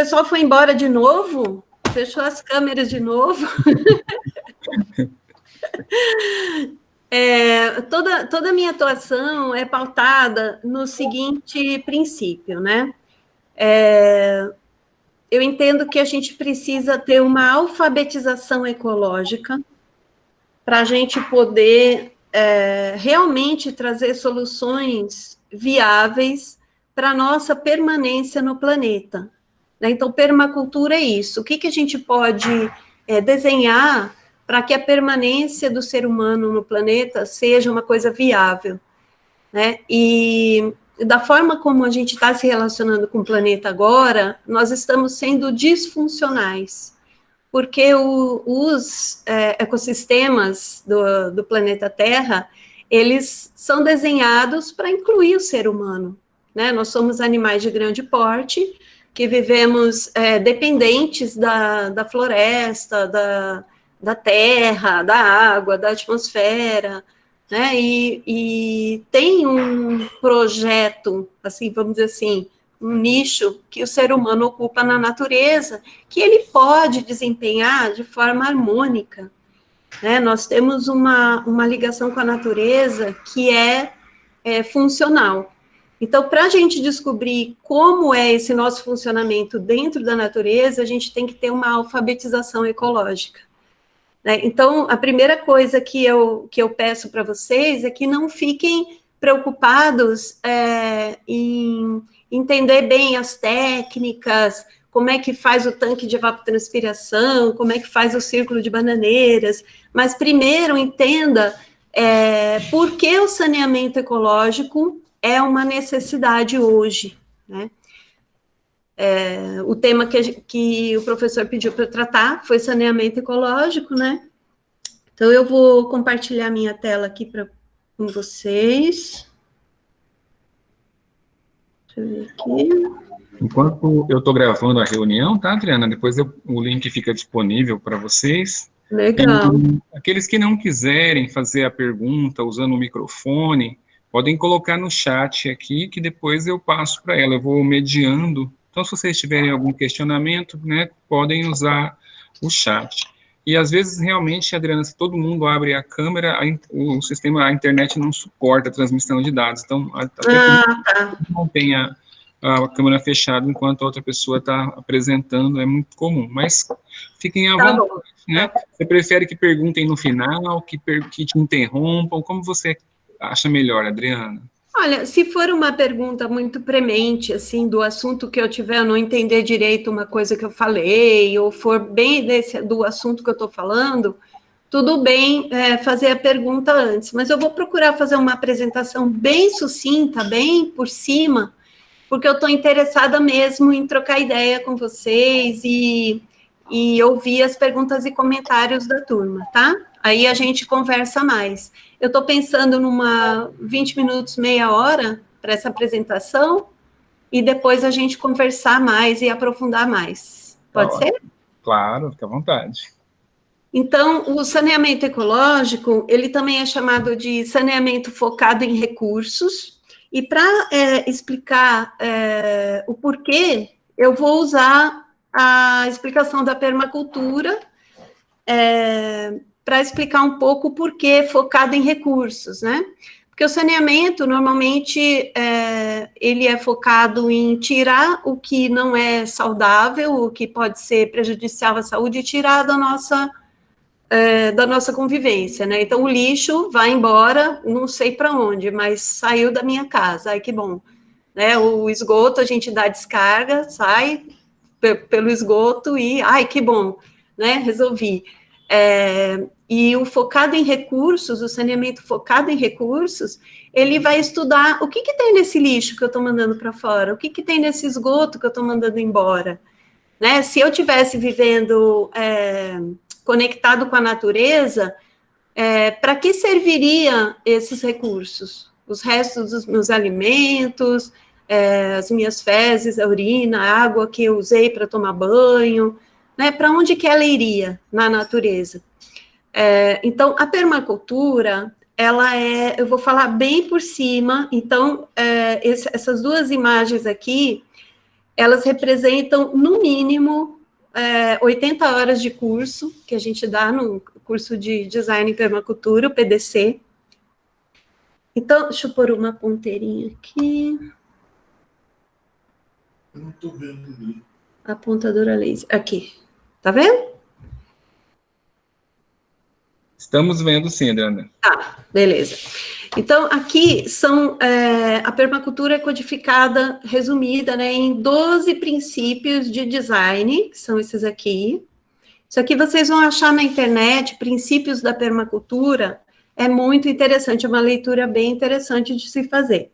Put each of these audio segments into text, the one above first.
pessoal foi embora de novo? Fechou as câmeras de novo? Toda a minha atuação é pautada no seguinte princípio, né? Eu entendo que a gente precisa ter uma alfabetização ecológica para a gente poder realmente trazer soluções viáveis para a nossa permanência no planeta. Né? Então, permacultura é isso. O que a gente pode desenhar para que a permanência do ser humano no planeta seja uma coisa viável? Né? E da forma como a gente está se relacionando com o planeta agora, nós estamos sendo disfuncionais, porque os ecossistemas do planeta Terra, eles são desenhados para incluir o ser humano, né? Nós somos animais de grande porte, que vivemos dependentes da floresta, da terra, da água, da atmosfera, né? E tem um projeto, assim, vamos dizer assim, um nicho que o ser humano ocupa na natureza, que ele pode desempenhar de forma harmônica, né? Nós temos uma ligação com a natureza que é funcional. Então, para a gente descobrir como é esse nosso funcionamento dentro da natureza, a gente tem que ter uma alfabetização ecológica. Né? Então, a primeira coisa que eu peço para vocês é que não fiquem preocupados em entender bem as técnicas, como é que faz o tanque de evapotranspiração, como é que faz o círculo de bananeiras, mas primeiro entenda por que o saneamento ecológico é uma necessidade hoje, né? O tema que o professor pediu para eu tratar foi saneamento ecológico, né? Então, eu vou compartilhar minha tela aqui com vocês. Deixa eu ver aqui. Enquanto eu estou gravando a reunião, tá, Adriana? Depois o link fica disponível para vocês. Legal. E aqueles que não quiserem fazer a pergunta usando o microfone, podem colocar no chat aqui, que depois eu passo para ela. Eu vou mediando. Então, se vocês tiverem algum questionamento, né, podem usar o chat. E, às vezes, realmente, Adriana, se todo mundo abre a câmera, o sistema, a internet não suporta a transmissão de dados. Então, até não tem a câmera fechada enquanto a outra pessoa está apresentando, é muito comum. Mas fiquem à vontade, né? Você prefere que perguntem no final, que te interrompam? Como você acha melhor, Adriana? Olha, se for uma pergunta muito premente, assim, do assunto que eu tiver, eu não entender direito uma coisa que eu falei, ou for bem do assunto que eu estou falando, tudo bem fazer a pergunta antes, mas eu vou procurar fazer uma apresentação bem sucinta, bem por cima, porque eu estou interessada mesmo em trocar ideia com vocês e ouvir as perguntas e comentários da turma, tá? Aí a gente conversa mais. Eu estou pensando numa 20 minutos, meia hora para essa apresentação e depois a gente conversar mais e aprofundar mais. Pode ser? Claro, fica à vontade. Então, o saneamento ecológico, ele também é chamado de saneamento focado em recursos, e para explicar o porquê, eu vou usar a explicação da permacultura para explicar um pouco o porquê focado em recursos, né? Porque o saneamento, normalmente, ele é focado em tirar o que não é saudável, o que pode ser prejudicial à saúde, e tirar da nossa convivência, né? Então, o lixo vai embora, não sei para onde, mas saiu da minha casa, ai, que bom. Né? O esgoto, a gente dá descarga, sai pelo esgoto e, ai, que bom, né? Resolvi. E o focado em recursos, o saneamento focado em recursos, ele vai estudar o que tem nesse lixo que eu estou mandando para fora, o que tem nesse esgoto que eu estou mandando embora. Né? Se eu estivesse vivendo conectado com a natureza, para que serviria esses recursos? Os restos dos meus alimentos, as minhas fezes, a urina, a água que eu usei para tomar banho, né? Para onde que ela iria na natureza? Então, a permacultura, eu vou falar bem por cima, então, essas duas imagens aqui, elas representam, no mínimo, 80 horas de curso, que a gente dá no curso de Design em Permacultura, o PDC. Então, deixa eu pôr uma ponteirinha aqui. Eu não estou vendo ali. Apontadora laser. Aqui. Tá vendo? Estamos vendo sim, Adriana. Tá, beleza. Então, aqui são, a permacultura é codificada, resumida, né, em 12 princípios de design, que são esses aqui. Isso aqui vocês vão achar na internet, Princípios da Permacultura, é muito interessante, é uma leitura bem interessante de se fazer.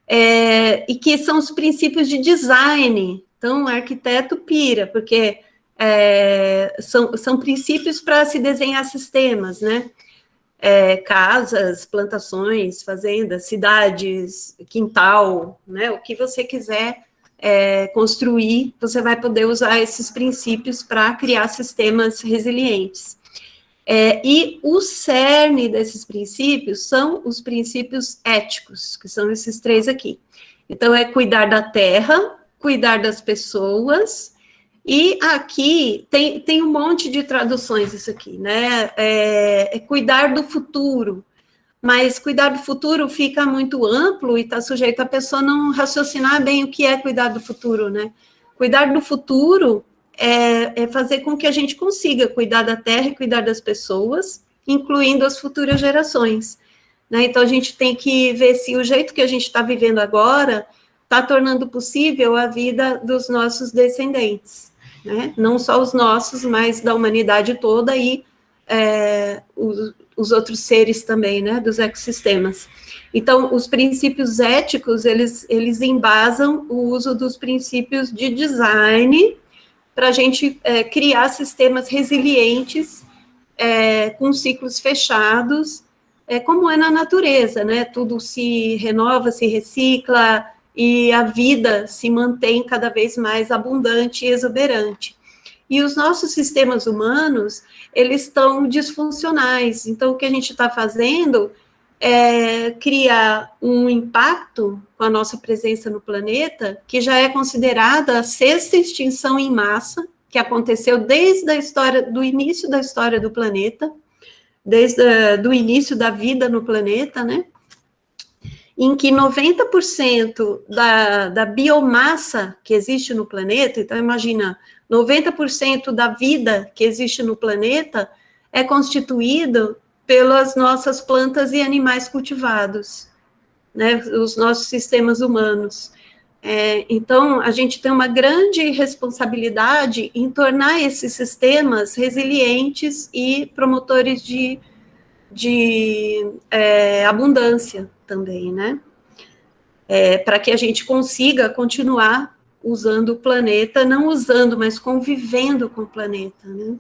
E que são os princípios de design, então o arquiteto pira, porque são princípios para se desenhar sistemas, né? Casas, plantações, fazendas, cidades, quintal, né? O que você quiser construir, você vai poder usar esses princípios para criar sistemas resilientes. E o cerne desses princípios são os princípios éticos, que são esses 3 aqui. Então, é cuidar da terra, cuidar das pessoas, e aqui tem um monte de traduções isso aqui, né? Cuidar do futuro, mas cuidar do futuro fica muito amplo e está sujeito a pessoa não raciocinar bem o que é cuidar do futuro, né? Cuidar do futuro é fazer com que a gente consiga cuidar da terra e cuidar das pessoas, incluindo as futuras gerações, né? Então, a gente tem que ver se o jeito que a gente está vivendo agora está tornando possível a vida dos nossos descendentes, né? Não só os nossos, mas da humanidade toda e os outros seres também, né, dos ecossistemas. Então, os princípios éticos, eles embasam o uso dos princípios de design para a gente criar sistemas resilientes, com ciclos fechados, como é na natureza, né? Tudo se renova, se recicla, e a vida se mantém cada vez mais abundante e exuberante. E os nossos sistemas humanos, eles estão disfuncionais. Então, o que a gente está fazendo é criar um impacto com a nossa presença no planeta, que já é considerada a 6ª extinção em massa, que aconteceu desde do início da história do planeta, desde o início da vida no planeta, né? Em que 90% da biomassa que existe no planeta, então imagina, 90% da vida que existe no planeta é constituído pelas nossas plantas e animais cultivados, né, os nossos sistemas humanos. Então, a gente tem uma grande responsabilidade em tornar esses sistemas resilientes e promotores de abundância também, né? Para que a gente consiga continuar usando o planeta, não usando, mas convivendo com o planeta, né?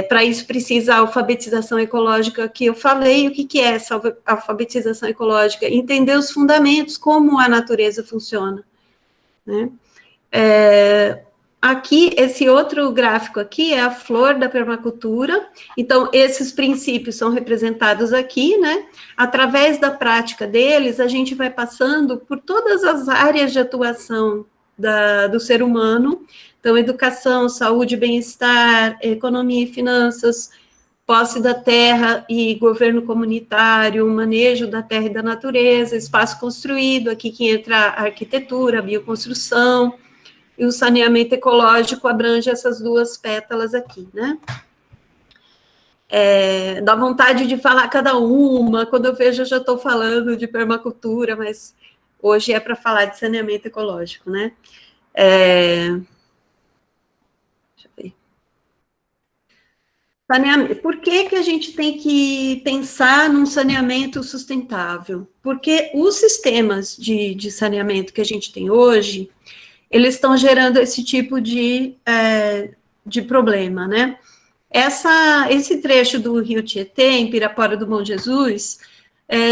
Para isso precisa a alfabetização ecológica que eu falei. O que é essa alfabetização ecológica? Entender os fundamentos, como a natureza funciona, né? Aqui, esse outro gráfico aqui é a flor da permacultura. Então, esses princípios são representados aqui, né? Através da prática deles, a gente vai passando por todas as áreas de atuação do ser humano. Então, educação, saúde, bem-estar, economia e finanças, posse da terra e governo comunitário, manejo da terra e da natureza, espaço construído, aqui que entra a arquitetura, a bioconstrução, e o saneamento ecológico abrange essas 2 pétalas aqui, né? Dá vontade de falar cada uma, quando eu vejo eu já estou falando de permacultura, mas hoje é para falar de saneamento ecológico, né? Deixa eu ver. Saneamento. Por que a gente tem que pensar num saneamento sustentável? Porque os sistemas de saneamento que a gente tem hoje, eles estão gerando esse tipo de problema, né? Esse trecho do Rio Tietê, em Pirapora do Bom Jesus,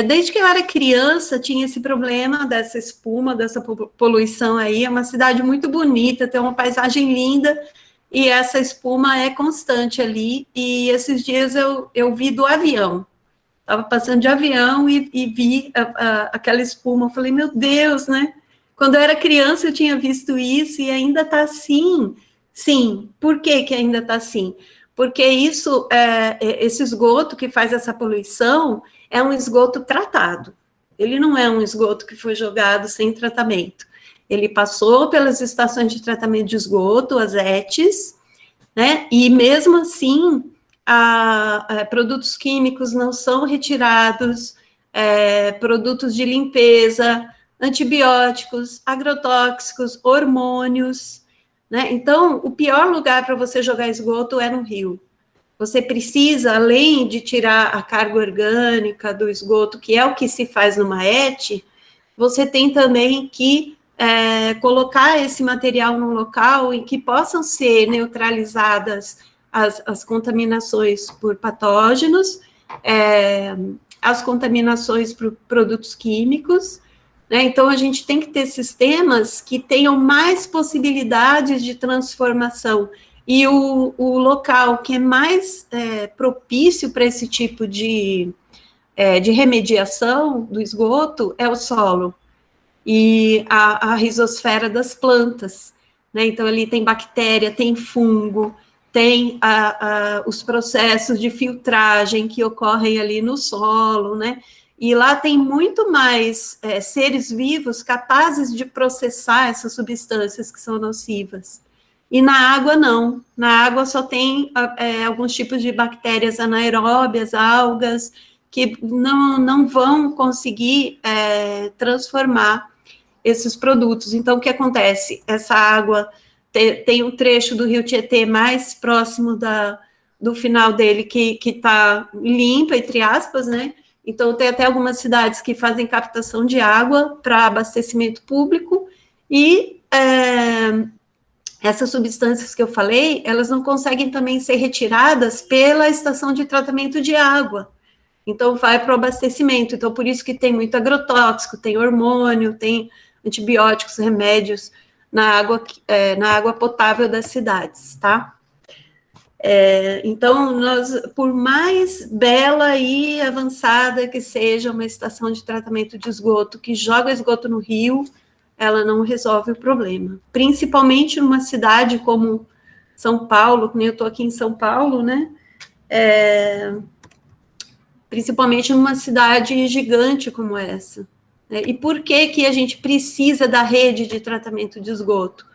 desde que eu era criança, tinha esse problema dessa espuma, dessa poluição aí. É uma cidade muito bonita, tem uma paisagem linda, e essa espuma é constante ali. E esses dias eu vi do avião, estava passando de avião e vi aquela espuma. Eu falei, meu Deus, né? Quando eu era criança, eu tinha visto isso e ainda está assim. Sim, por que que ainda está assim? Porque isso, esse esgoto que faz essa poluição é um esgoto tratado. Ele não é um esgoto que foi jogado sem tratamento. Ele passou pelas estações de tratamento de esgoto, as ETs, né? E mesmo assim, produtos químicos não são retirados, produtos de limpeza, antibióticos, agrotóxicos, hormônios, né? Então, o pior lugar para você jogar esgoto é no rio. Você precisa, além de tirar a carga orgânica do esgoto, que é o que se faz numa ET, você tem também que colocar esse material num local em que possam ser neutralizadas as contaminações por patógenos, as contaminações por produtos químicos, né? Então, a gente tem que ter sistemas que tenham mais possibilidades de transformação, e o local que é mais propício para esse tipo de remediação do esgoto é o solo, e a rizosfera das plantas, né? Então, ali tem bactéria, tem fungo, tem os processos de filtragem que ocorrem ali no solo, né? E lá tem muito mais seres vivos capazes de processar essas substâncias que são nocivas. E na água, não. Na água só tem alguns tipos de bactérias anaeróbias, algas, que não vão conseguir transformar esses produtos. Então, o que acontece? Essa água tem um trecho do rio Tietê mais próximo do final dele que está limpa, entre aspas, né? Então, tem até algumas cidades que fazem captação de água para abastecimento público, e essas substâncias que eu falei, elas não conseguem também ser retiradas pela estação de tratamento de água. Então, vai para o abastecimento. Então, por isso que tem muito agrotóxico, tem hormônio, tem antibióticos, remédios na água potável das cidades, tá? Então, por mais bela e avançada que seja uma estação de tratamento de esgoto que joga esgoto no rio, ela não resolve o problema. Principalmente numa cidade como São Paulo, como eu estou aqui em São Paulo, né? Principalmente numa cidade gigante como essa. E por que a gente precisa da rede de tratamento de esgoto?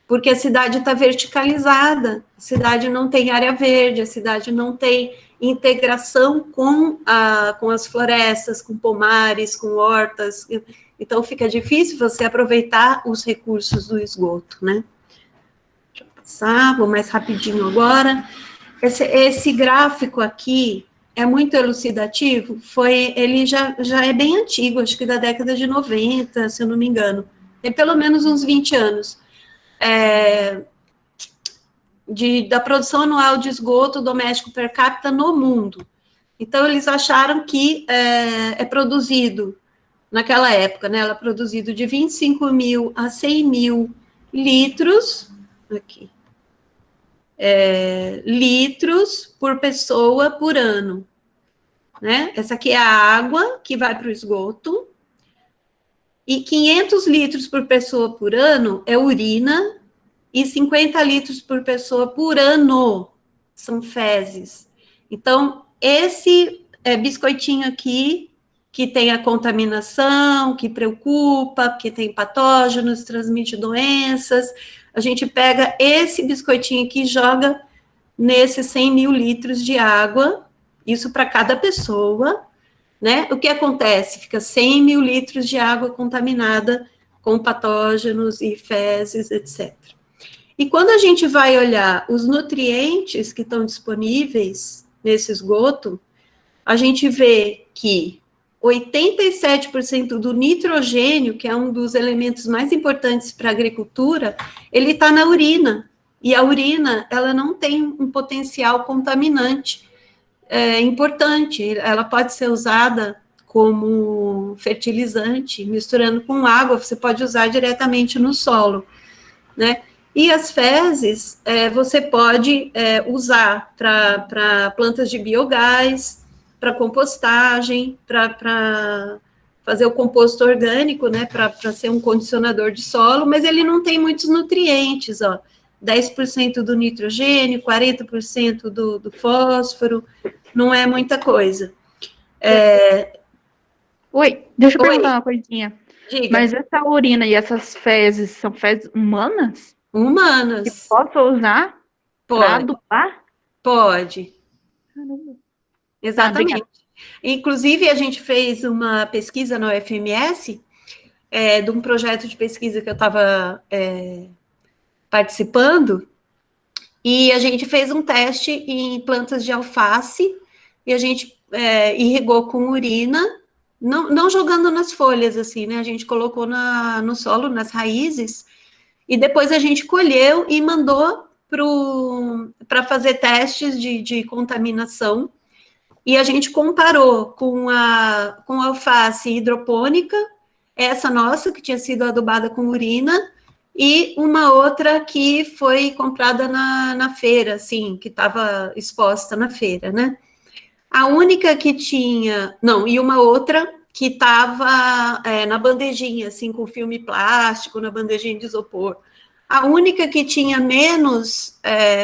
Porque a cidade está verticalizada, a cidade não tem área verde, a cidade não tem integração com as florestas, com pomares, com hortas, então fica difícil você aproveitar os recursos do esgoto, né? Deixa eu passar, vou mais rapidinho agora. Esse gráfico aqui é muito elucidativo, ele já é bem antigo, acho que da década de 90, se eu não me engano, tem pelo menos uns 20 anos, da produção anual de esgoto doméstico per capita no mundo. Então, eles acharam que é produzido, naquela época, né, ela é produzido de 25 mil a 100 mil litros, aqui, litros por pessoa por ano, né? Essa aqui é a água que vai para o esgoto, e 500 litros por pessoa por ano é urina, e 50 litros por pessoa por ano são fezes. Então, esse biscoitinho aqui, que tem a contaminação, que preocupa, porque tem patógenos, transmite doenças, a gente pega esse biscoitinho aqui e joga nesses 100 mil litros de água, isso para cada pessoa, né? O que acontece? Fica 100 mil litros de água contaminada com patógenos e fezes, etc. E quando a gente vai olhar os nutrientes que estão disponíveis nesse esgoto, a gente vê que 87% do nitrogênio, que é um dos elementos mais importantes para a agricultura, ele está na urina. E a urina, ela não tem um potencial contaminante importante. Ela pode ser usada como fertilizante, misturando com água, você pode usar diretamente no solo, né? E as fezes, você pode usar para plantas de biogás, para compostagem, para fazer o composto orgânico, né, para ser um condicionador de solo, mas ele não tem muitos nutrientes, ó, 10% do nitrogênio, 40% do fósforo, não é muita coisa. Oi, deixa eu Oi. perguntar uma coisinha. Diga. Mas essa urina e essas fezes são fezes humanas? Que Humanas, posso usar para pode, adubar? pode, Caramba. exatamente. Inclusive, a gente fez uma pesquisa na UFMS, de um projeto de pesquisa que eu estava participando, e a gente fez um teste em plantas de alface, e a gente irrigou com urina, não jogando nas folhas, assim, né? A gente colocou no solo, nas raízes, e depois a gente colheu e mandou para fazer testes de contaminação, e a gente comparou com a alface hidropônica, essa nossa, que tinha sido adubada com urina, e uma outra que foi comprada na feira, assim, que estava exposta na feira, né? A única que tinha... Não, e uma outra que estava na bandejinha, assim, com filme plástico, na bandejinha de isopor. A única que tinha menos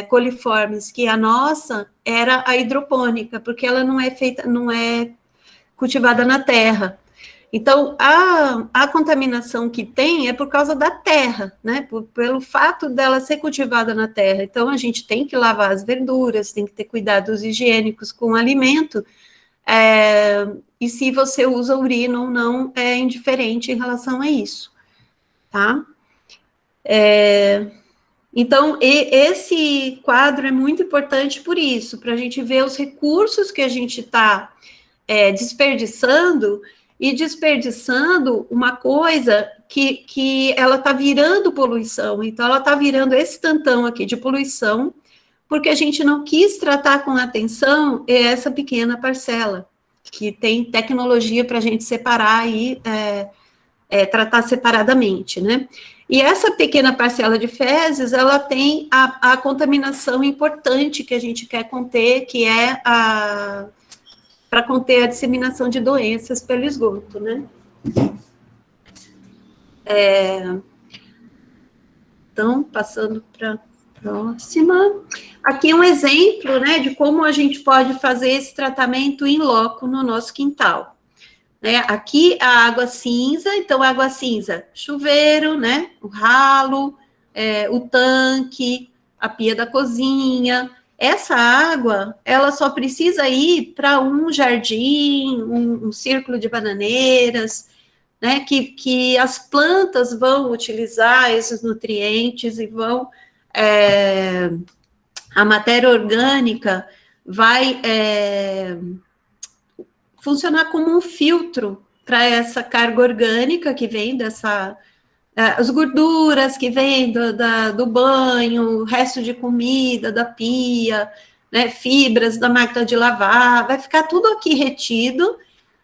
coliformes que a nossa era a hidropônica, porque ela não é cultivada na terra. Então, a contaminação que tem é por causa da terra, né? Pelo fato dela ser cultivada na terra. Então, a gente tem que lavar as verduras, tem que ter cuidados higiênicos com o alimento. E se você usa urina ou não, é indiferente em relação a isso, tá? Então, esse quadro é muito importante por isso, para a gente ver os recursos que a gente está desperdiçando, e desperdiçando uma coisa que ela está virando poluição. Então, ela está virando esse tantão aqui de poluição, porque a gente não quis tratar com atenção essa pequena parcela, que tem tecnologia para a gente separar e tratar separadamente, né? E essa pequena parcela de fezes, ela tem a contaminação importante que a gente quer conter, que é para conter a disseminação de doenças pelo esgoto, né? Então, passando para a próxima. Aqui um exemplo, né, de como a gente pode fazer esse tratamento in loco no nosso quintal. Aqui a água cinza, então a água cinza, chuveiro, né, o ralo, o tanque, a pia da cozinha. Essa água, ela só precisa ir para um jardim, um círculo de bananeiras, né, que as plantas vão utilizar esses nutrientes e vão... a matéria orgânica vai funcionar como um filtro para essa carga orgânica que vem as gorduras que vêm do banho, resto de comida, da pia, né, fibras da máquina de lavar, vai ficar tudo aqui retido,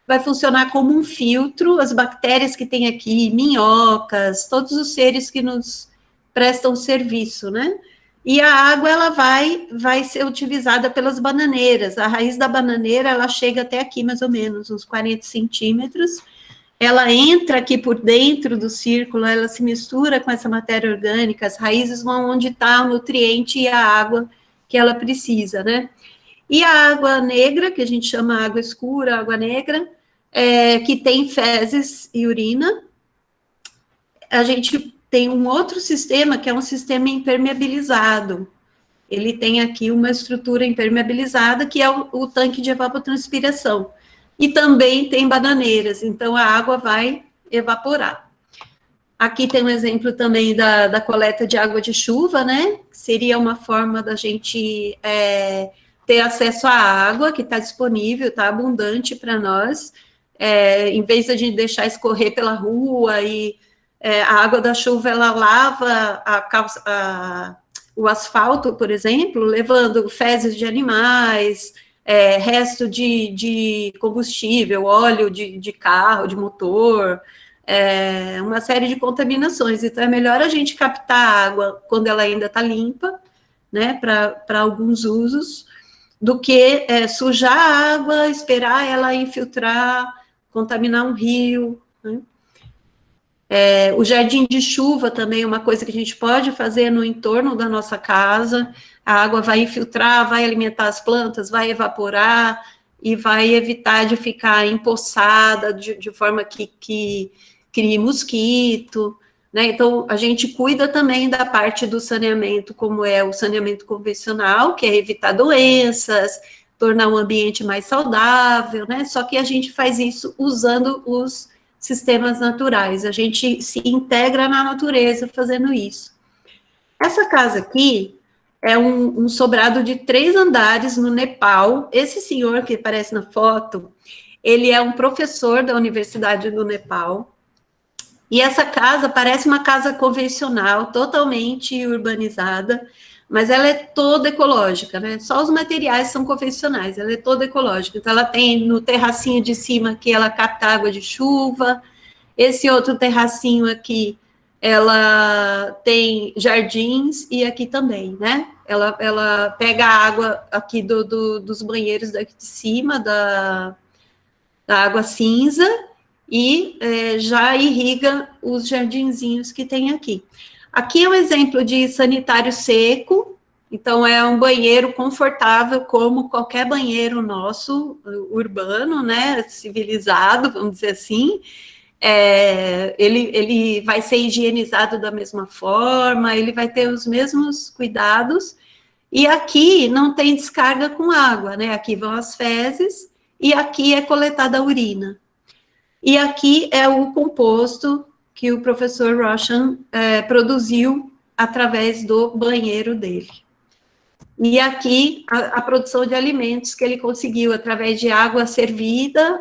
vai funcionar como um filtro, as bactérias que tem aqui, minhocas, todos os seres que nos prestam serviço, né? E a água, ela vai ser utilizada pelas bananeiras. A raiz da bananeira, ela chega até aqui, mais ou menos, uns 40 centímetros. Ela entra aqui por dentro do círculo, ela se mistura com essa matéria orgânica, as raízes vão onde está o nutriente e a água que ela precisa, né? E a água negra, que a gente chama água escura, água negra, que tem fezes e urina, a gente tem um outro sistema, que é um sistema impermeabilizado. Ele tem aqui uma estrutura impermeabilizada, que é o tanque de evapotranspiração. E também tem bananeiras, então a água vai evaporar. Aqui tem um exemplo também da coleta de água de chuva, né? Seria uma forma da gente ter acesso à água que está disponível, está abundante para nós, em vez de a gente deixar escorrer pela rua e a água da chuva, ela lava o asfalto, por exemplo, levando fezes de animais, resto de combustível, óleo de carro, de motor, uma série de contaminações. Então, é melhor a gente captar a água quando ela ainda está limpa, né, para alguns usos, do que sujar a água, esperar ela infiltrar contaminar um rio, né? O jardim de chuva também é uma coisa que a gente pode fazer no entorno da nossa casa. A água vai infiltrar, vai alimentar as plantas, vai evaporar e vai evitar de ficar empoçada de forma que crie mosquito, né? Então, a gente cuida também da parte do saneamento, como é o saneamento convencional, que é evitar doenças, tornar o ambiente mais saudável, né? Só que a gente faz isso usando os sistemas naturais, a gente se integra na natureza fazendo isso. Essa casa aqui é um sobrado de 3 andares no Nepal. Esse senhor que aparece na foto, ele é um professor da Universidade do Nepal, e essa casa parece uma casa convencional, totalmente urbanizada, mas ela é toda ecológica, né? Só os materiais são convencionais, ela é toda ecológica. Então, ela tem no terracinho de cima que ela capta água de chuva, esse outro terracinho aqui, ela tem jardins, e aqui também, né? Ela pega a água aqui dos banheiros daqui de cima, da água cinza, e já irriga os jardinzinhos que tem aqui. Aqui é um exemplo de sanitário seco, então é um banheiro confortável, como qualquer banheiro nosso, urbano, né, civilizado, vamos dizer assim. Ele vai ser higienizado da mesma forma, ele vai ter os mesmos cuidados, e aqui não tem descarga com água, né, aqui vão as fezes, e aqui é coletada a urina. E aqui é o composto que o professor Roshan produziu através do banheiro dele. E aqui a produção de alimentos que ele conseguiu através de água servida,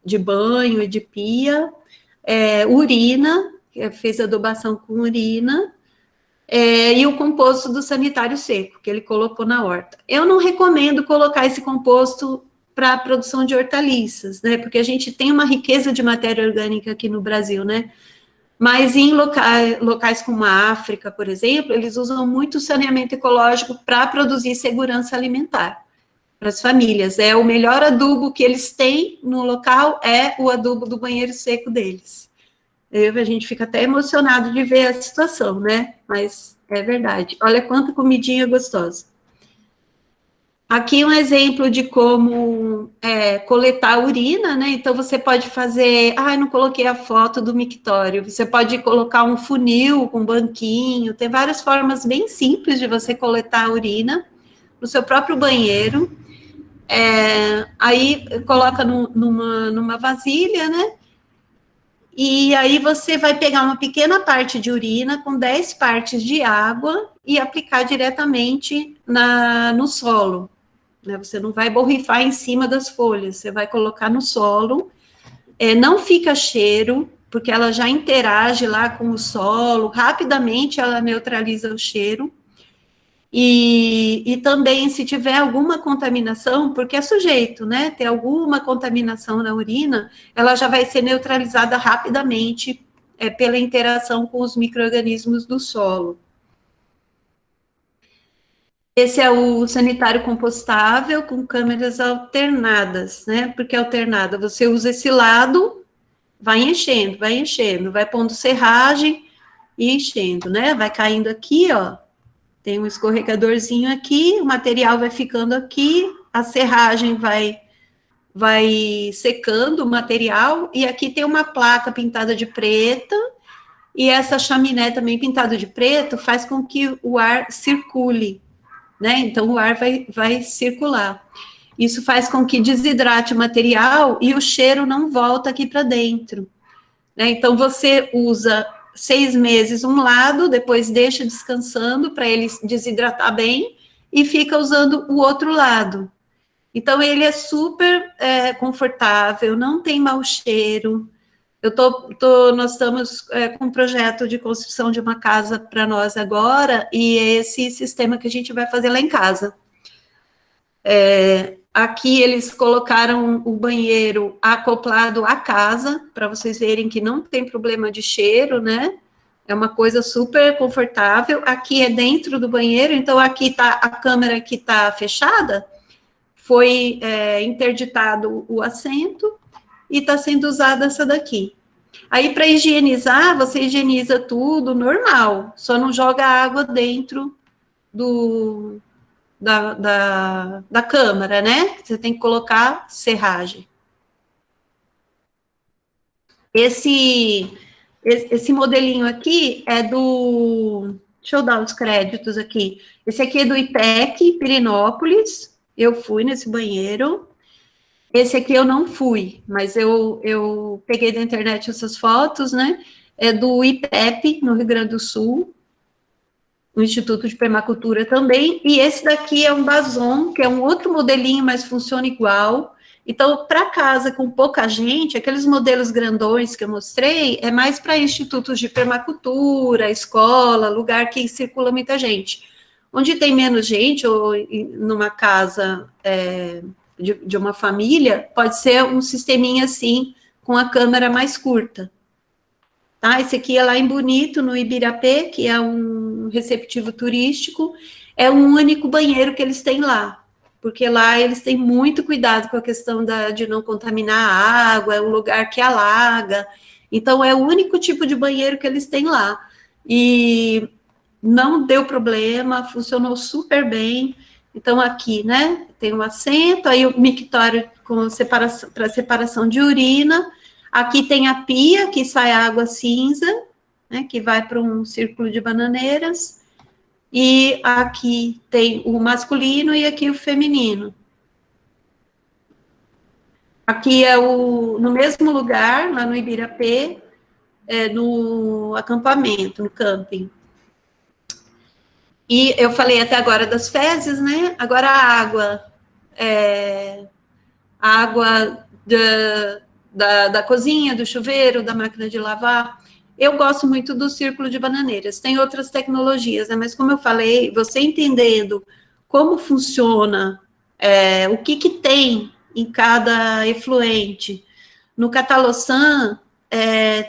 de banho e de pia, urina, fez adubação com urina, e o composto do sanitário seco, que ele colocou na horta. Eu não recomendo colocar esse composto para a produção de hortaliças, né, porque a gente tem uma riqueza de matéria orgânica aqui no Brasil, né, mas em locais como a África, por exemplo, eles usam muito saneamento ecológico para produzir segurança alimentar para as famílias. É o melhor adubo que eles têm no local, é o adubo do banheiro seco deles. A gente fica até emocionado de ver a situação, né, mas é verdade. Olha quanta comidinha gostosa. Aqui um exemplo de como coletar urina, né? Então, você pode fazer... não coloquei a foto do mictório. Você pode colocar um funil com um banquinho. Tem várias formas bem simples de você coletar a urina no seu próprio banheiro. Aí, coloca numa vasilha, né? E aí, você vai pegar uma pequena parte de urina com 10 partes de água e aplicar diretamente no solo. Você não vai borrifar em cima das folhas, você vai colocar no solo, não fica cheiro, porque ela já interage lá com o solo, rapidamente ela neutraliza o cheiro, e também se tiver alguma contaminação, porque é sujeito, né, ter alguma contaminação na urina, ela já vai ser neutralizada rapidamente pela interação com os micro-organismos do solo. Esse é o sanitário compostável com câmeras alternadas, né? Porque alternada, você usa esse lado, vai enchendo, vai pondo serragem e enchendo, né? Vai caindo aqui, ó, tem um escorregadorzinho aqui, o material vai ficando aqui, a serragem vai secando o material, e aqui tem uma placa pintada de preta, e essa chaminé também pintada de preto faz com que o ar circule, né? Então, o ar vai circular. Isso faz com que desidrate o material e o cheiro não volta aqui para dentro, né? Então, você usa 6 meses um lado, depois deixa descansando para ele desidratar bem e fica usando o outro lado. Então, ele é super confortável, não tem mau cheiro. Nós estamos com um projeto de construção de uma casa para nós agora, e é esse sistema que a gente vai fazer lá em casa. Aqui eles colocaram o banheiro acoplado à casa, para vocês verem que não tem problema de cheiro, né? É uma coisa super confortável. Aqui é dentro do banheiro, então aqui está a câmera que está fechada, foi interditado o assento, e está sendo usada essa daqui. Aí, para higienizar, você higieniza tudo normal, só não joga água dentro da câmara, né? Você tem que colocar serragem. Esse modelinho aqui é do... Deixa eu dar os créditos aqui. Esse aqui é do IPEC, Pirinópolis. Eu fui nesse banheiro. Esse aqui eu não fui, mas eu peguei da internet essas fotos, né? É do IPEP, no Rio Grande do Sul, o Instituto de Permacultura também. E esse daqui é um Bazon, que é um outro modelinho, mas funciona igual. Então, para casa com pouca gente, aqueles modelos grandões que eu mostrei, é mais para institutos de permacultura, escola, lugar que circula muita gente. Onde tem menos gente, ou numa casa de uma família, pode ser um sisteminha assim, com a câmera mais curta. Tá? Esse aqui é lá em Bonito, no Ibirapé, que é um receptivo turístico, é um único banheiro que eles têm lá. Porque lá eles têm muito cuidado com a questão de não contaminar a água, é um lugar que alaga, então é o único tipo de banheiro que eles têm lá. E não deu problema, funcionou super bem. Então aqui, né, tem um assento, aí o mictório com separação, para separação de urina, aqui tem a pia, que sai água cinza, né, que vai para um círculo de bananeiras, e aqui tem o masculino e aqui o feminino. Aqui é no mesmo lugar, lá no Ibirapé, no acampamento, no camping. E eu falei até agora das fezes, né? Agora a água da cozinha, do chuveiro, da máquina de lavar. Eu gosto muito do círculo de bananeiras. Tem outras tecnologias, né? Mas como eu falei, você entendendo como funciona, o que tem em cada efluente. No Catalosan,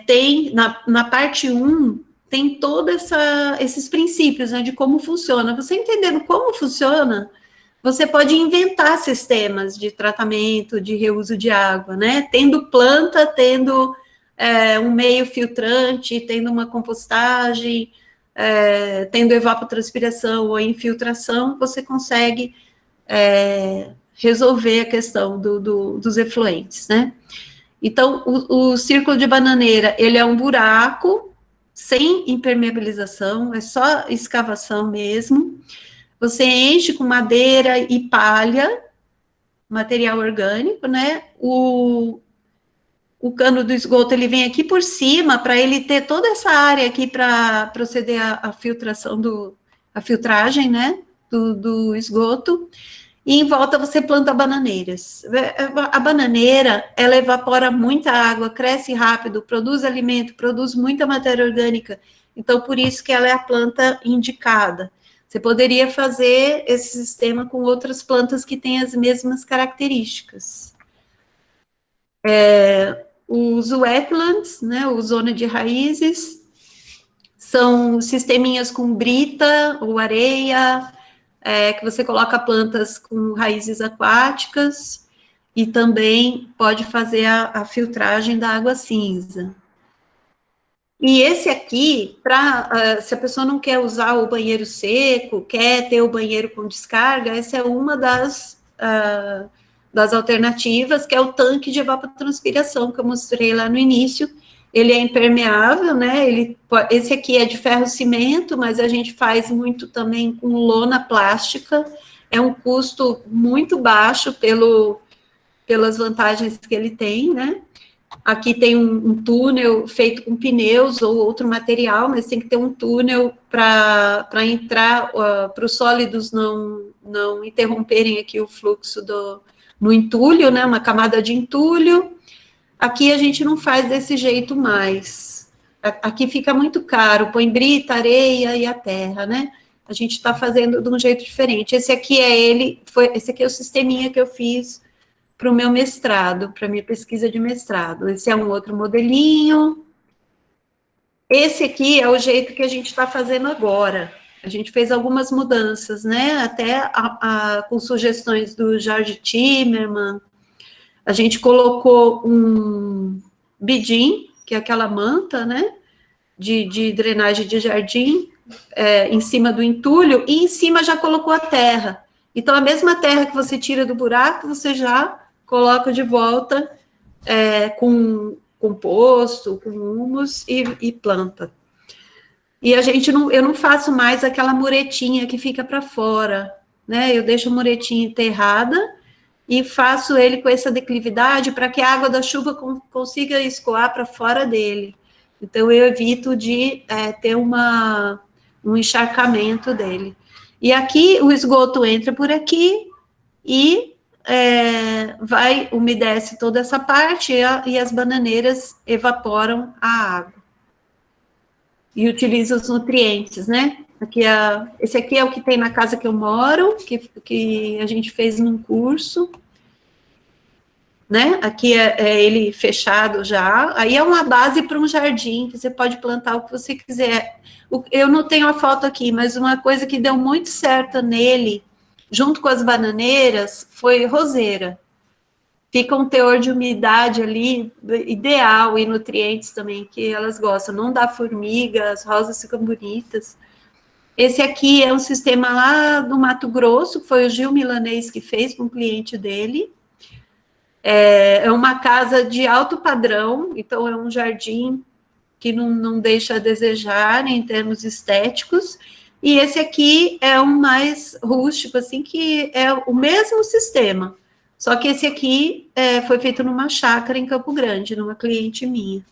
tem, na parte 1, tem todos esses princípios, né, de como funciona. Você entendendo como funciona, você pode inventar sistemas de tratamento, de reuso de água, né? Tendo planta, tendo um meio filtrante, tendo uma compostagem, tendo evapotranspiração ou infiltração, você consegue resolver a questão dos efluentes, né? Então, o círculo de bananeira, ele é um buraco sem impermeabilização, é só escavação mesmo. Você enche com madeira e palha, material orgânico, né? O cano do esgoto, ele vem aqui por cima, para ele ter toda essa área aqui para proceder à filtração, a filtragem, né, do esgoto, e em volta você planta bananeiras. A bananeira, ela evapora muita água, cresce rápido, produz alimento, produz muita matéria orgânica, então por isso que ela é a planta indicada. Você poderia fazer esse sistema com outras plantas que têm as mesmas características. Os wetlands, né, o zona de raízes, são sisteminhas com brita ou areia, que você coloca plantas com raízes aquáticas, e também pode fazer a filtragem da água cinza. E esse aqui, se a pessoa não quer usar o banheiro seco, quer ter o banheiro com descarga, essa é uma das alternativas, que é o tanque de evapotranspiração, que eu mostrei lá no início. Ele é impermeável, né? Esse aqui é de ferro-cimento, mas a gente faz muito também com lona plástica. É um custo muito baixo pelas vantagens que ele tem, né? Aqui tem um túnel feito com pneus ou outro material, mas tem que ter um túnel para entrar, para os sólidos não interromperem aqui o fluxo no entulho, né? Uma camada de entulho. Aqui a gente não faz desse jeito mais. Aqui fica muito caro, põe brita, areia e a terra, né? A gente está fazendo de um jeito diferente. Esse aqui esse aqui é o sisteminha que eu fiz para o meu mestrado, para a minha pesquisa de mestrado. Esse é um outro modelinho. Esse aqui é o jeito que a gente está fazendo agora. A gente fez algumas mudanças, né? Até com sugestões do Jorge Timmerman. A gente colocou um bidim, que é aquela manta, né, de drenagem de jardim, em cima do entulho, e em cima já colocou a terra. Então, a mesma terra que você tira do buraco, você já coloca de volta com composto, com humus e planta. E eu não faço mais aquela muretinha que fica para fora, né? Eu deixo a muretinha enterrada e faço ele com essa declividade para que a água da chuva consiga escoar para fora dele. Então, eu evito de ter um encharcamento dele. E aqui, o esgoto entra por aqui e umedece toda essa parte e as bananeiras evaporam a água. E utiliza os nutrientes, né? Esse aqui é o que tem na casa que eu moro, que a gente fez num curso, né? Aqui é ele fechado já. Aí é uma base para um jardim, que você pode plantar o que você quiser. Eu não tenho a foto aqui, mas uma coisa que deu muito certo nele, junto com as bananeiras, foi roseira. Fica um teor de umidade ali ideal e nutrientes também, que elas gostam. Não dá formiga, as rosas ficam bonitas. Esse aqui é um sistema lá do Mato Grosso, foi o Gil Milanês que fez com um cliente dele. É uma casa de alto padrão, então é um jardim que não deixa a desejar em termos estéticos. E esse aqui é um mais rústico, assim, que é o mesmo sistema. Só que esse aqui foi feito numa chácara em Campo Grande, numa cliente minha.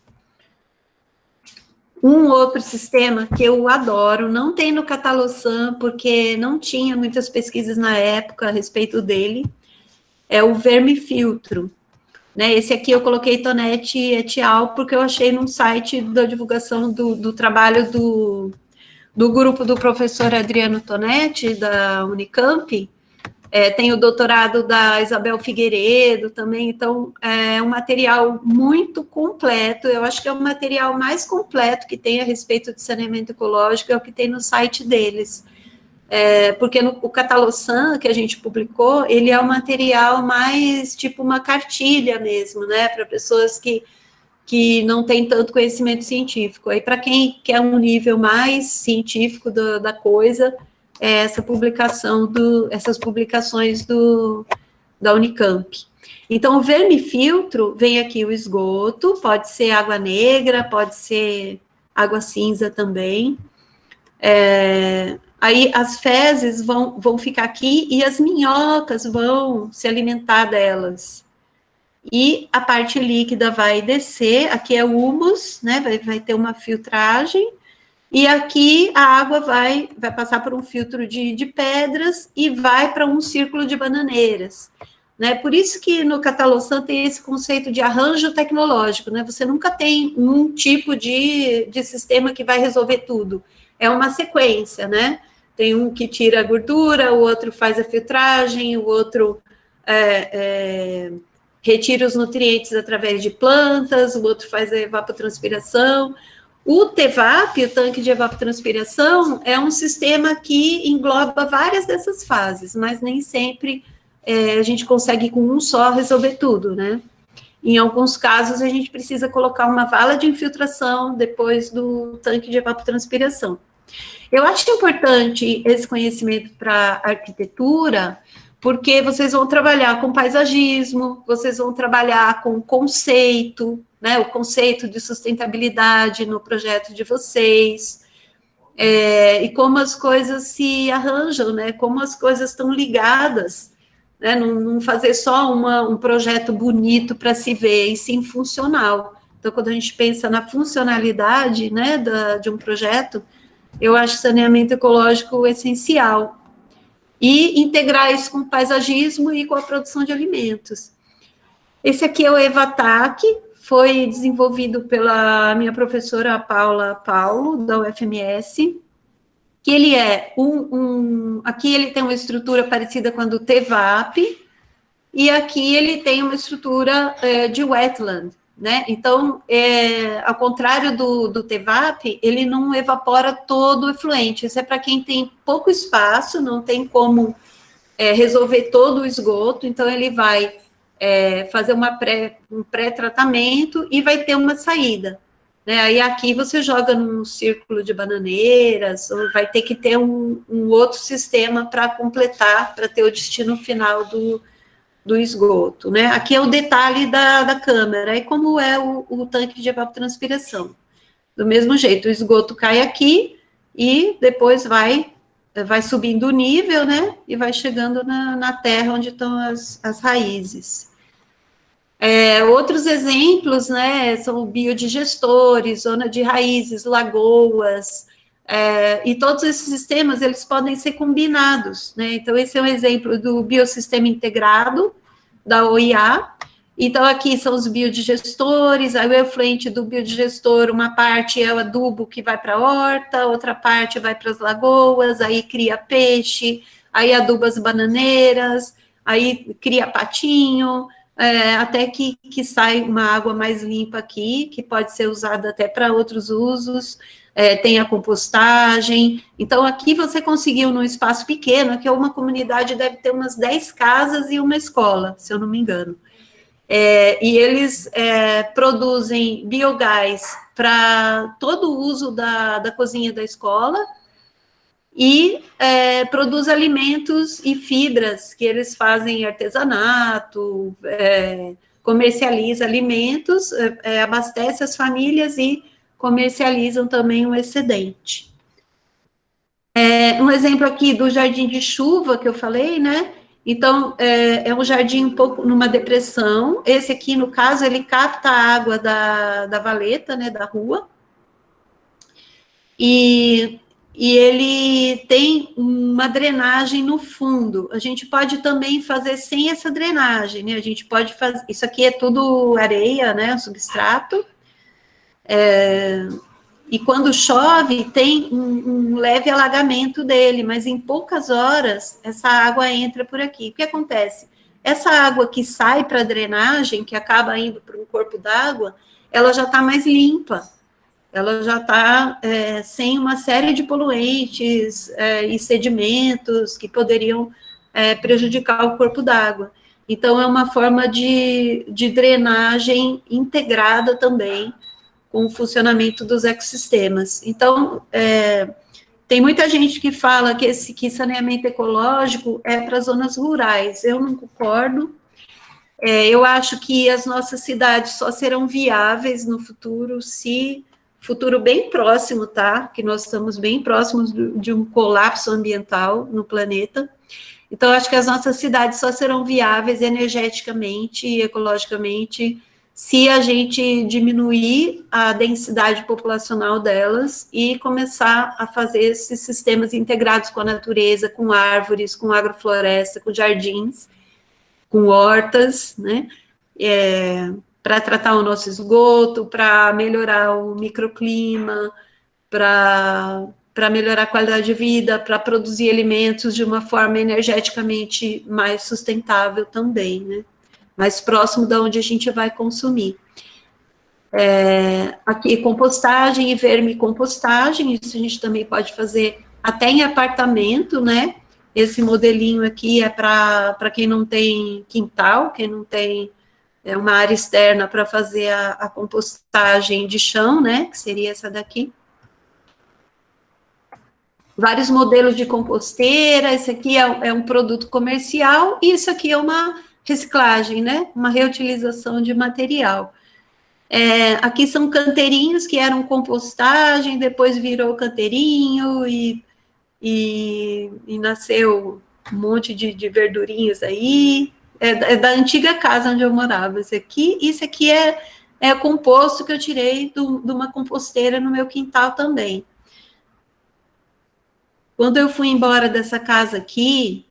Um outro sistema que eu adoro, não tem no Catalosan, porque não tinha muitas pesquisas na época a respeito dele, é o vermifiltro. Né? Esse aqui eu coloquei Tonetti et al., porque eu achei num site da divulgação do trabalho do grupo do professor Adriano Tonetti, da Unicamp. Tem o doutorado da Isabel Figueiredo também, então é um material muito completo, eu acho que é o material mais completo que tem a respeito de saneamento ecológico, é o que tem no site deles, porque o Catalosan que a gente publicou, ele é um material mais tipo uma cartilha mesmo, né, para pessoas que não têm tanto conhecimento científico, aí para quem quer um nível mais científico da coisa, essas publicações da Unicamp. Então, o vermifiltro, vem aqui o esgoto, pode ser água negra, pode ser água cinza também. Aí as fezes vão ficar aqui e as minhocas vão se alimentar delas. E a parte líquida vai descer, aqui é o humus, né, vai ter uma filtragem, e aqui a água vai passar por um filtro de pedras e vai para um círculo de bananeiras, né? Por isso que no Catalosan tem esse conceito de arranjo tecnológico, né? Você nunca tem um tipo de sistema que vai resolver tudo. É uma sequência, né? Tem um que tira a gordura, o outro faz a filtragem, o outro retira os nutrientes através de plantas, o outro faz a evapotranspiração. O TEVAP, o tanque de evapotranspiração, é um sistema que engloba várias dessas fases, mas nem sempre a gente consegue com um só resolver tudo, né? Em alguns casos, a gente precisa colocar uma vala de infiltração depois do tanque de evapotranspiração. Eu acho importante esse conhecimento para arquitetura, porque vocês vão trabalhar com paisagismo, vocês vão trabalhar com conceito, né, o conceito de sustentabilidade no projeto de vocês, e como as coisas se arranjam, né, como as coisas estão ligadas, né, não fazer só um projeto bonito para se ver, e sim funcional. Então, quando a gente pensa na funcionalidade, né, de um projeto, eu acho saneamento ecológico essencial. E integrar isso com o paisagismo e com a produção de alimentos. Esse aqui é o EvaTac, foi desenvolvido pela minha professora Paula Paulo, da UFMS, que ele é aqui ele tem uma estrutura parecida com a do TEVAP, e aqui ele tem uma estrutura de wetland, né? Então, ao contrário do TEVAP, ele não evapora todo o efluente, isso é para quem tem pouco espaço, não tem como resolver todo o esgoto, então ele vai fazer um pré-tratamento e vai ter uma saída. Né? Aí aqui você joga num círculo de bananeiras, ou vai ter que ter um outro sistema para completar, para ter o destino final do esgoto. Né? Aqui é o detalhe da câmara, e como é o tanque de evapotranspiração. Do mesmo jeito, o esgoto cai aqui e depois vai subindo o nível, né? E vai chegando na terra onde estão as raízes. Outros exemplos, né, são biodigestores, zona de raízes, lagoas, e todos esses sistemas, eles podem ser combinados, né, então esse é um exemplo do biossistema integrado da OIA. Então aqui são os biodigestores, aí o efluente do biodigestor, uma parte é o adubo que vai para a horta, outra parte vai para as lagoas, aí cria peixe, aí aduba as bananeiras, aí cria patinho, até que sai uma água mais limpa aqui, que pode ser usada até para outros usos, tem a compostagem. Então, aqui você conseguiu, num espaço pequeno, que é uma comunidade, deve ter umas 10 casas e uma escola, se eu não me engano. E eles produzem biogás para todo o uso da cozinha da escola, e produz alimentos e fibras, que eles fazem artesanato, comercializa alimentos, abastece as famílias e comercializam também o excedente. Um exemplo aqui do jardim de chuva que eu falei, né? Então, é um jardim um pouco numa depressão. Esse aqui, no caso, ele capta a água da valeta, né, da rua. E ele tem uma drenagem no fundo. A gente pode também fazer sem essa drenagem, né? A gente pode fazer... Isso aqui é tudo areia, né? Substrato. E quando chove, tem um leve alagamento dele, mas em poucas horas, essa água entra por aqui. O que acontece? Essa água que sai para a drenagem, que acaba indo para um corpo d'água, ela já está mais limpa. Ela já está sem uma série de poluentes e sedimentos que poderiam prejudicar o corpo d'água. Então, é uma forma de drenagem integrada também com o funcionamento dos ecossistemas. Então, tem muita gente que fala que saneamento ecológico é para zonas rurais. Eu não concordo. Eu acho que as nossas cidades só serão viáveis no futuro se... Futuro bem próximo, tá? Que nós estamos bem próximos de um colapso ambiental no planeta. Então, acho que as nossas cidades só serão viáveis energeticamente e ecologicamente se a gente diminuir a densidade populacional delas e começar a fazer esses sistemas integrados com a natureza, com árvores, com agrofloresta, com jardins, com hortas, né? Para tratar o nosso esgoto, para melhorar o microclima, para melhorar a qualidade de vida, para produzir alimentos de uma forma energeticamente mais sustentável também, né? Mais próximo de onde a gente vai consumir. Aqui, compostagem e vermicompostagem, isso a gente também pode fazer até em apartamento, né? Esse modelinho aqui é para quem não tem quintal, quem não tem uma área externa para fazer a compostagem de chão, né, que seria essa daqui. Vários modelos de composteira, esse aqui é um produto comercial, e isso aqui é uma reciclagem, né, uma reutilização de material. Aqui são canteirinhos que eram compostagem, depois virou canteirinho, e nasceu um monte de verdurinhas aí. É da antiga casa onde eu morava, isso aqui é composto que eu tirei de uma composteira no meu quintal também. Quando eu fui embora dessa casa aqui,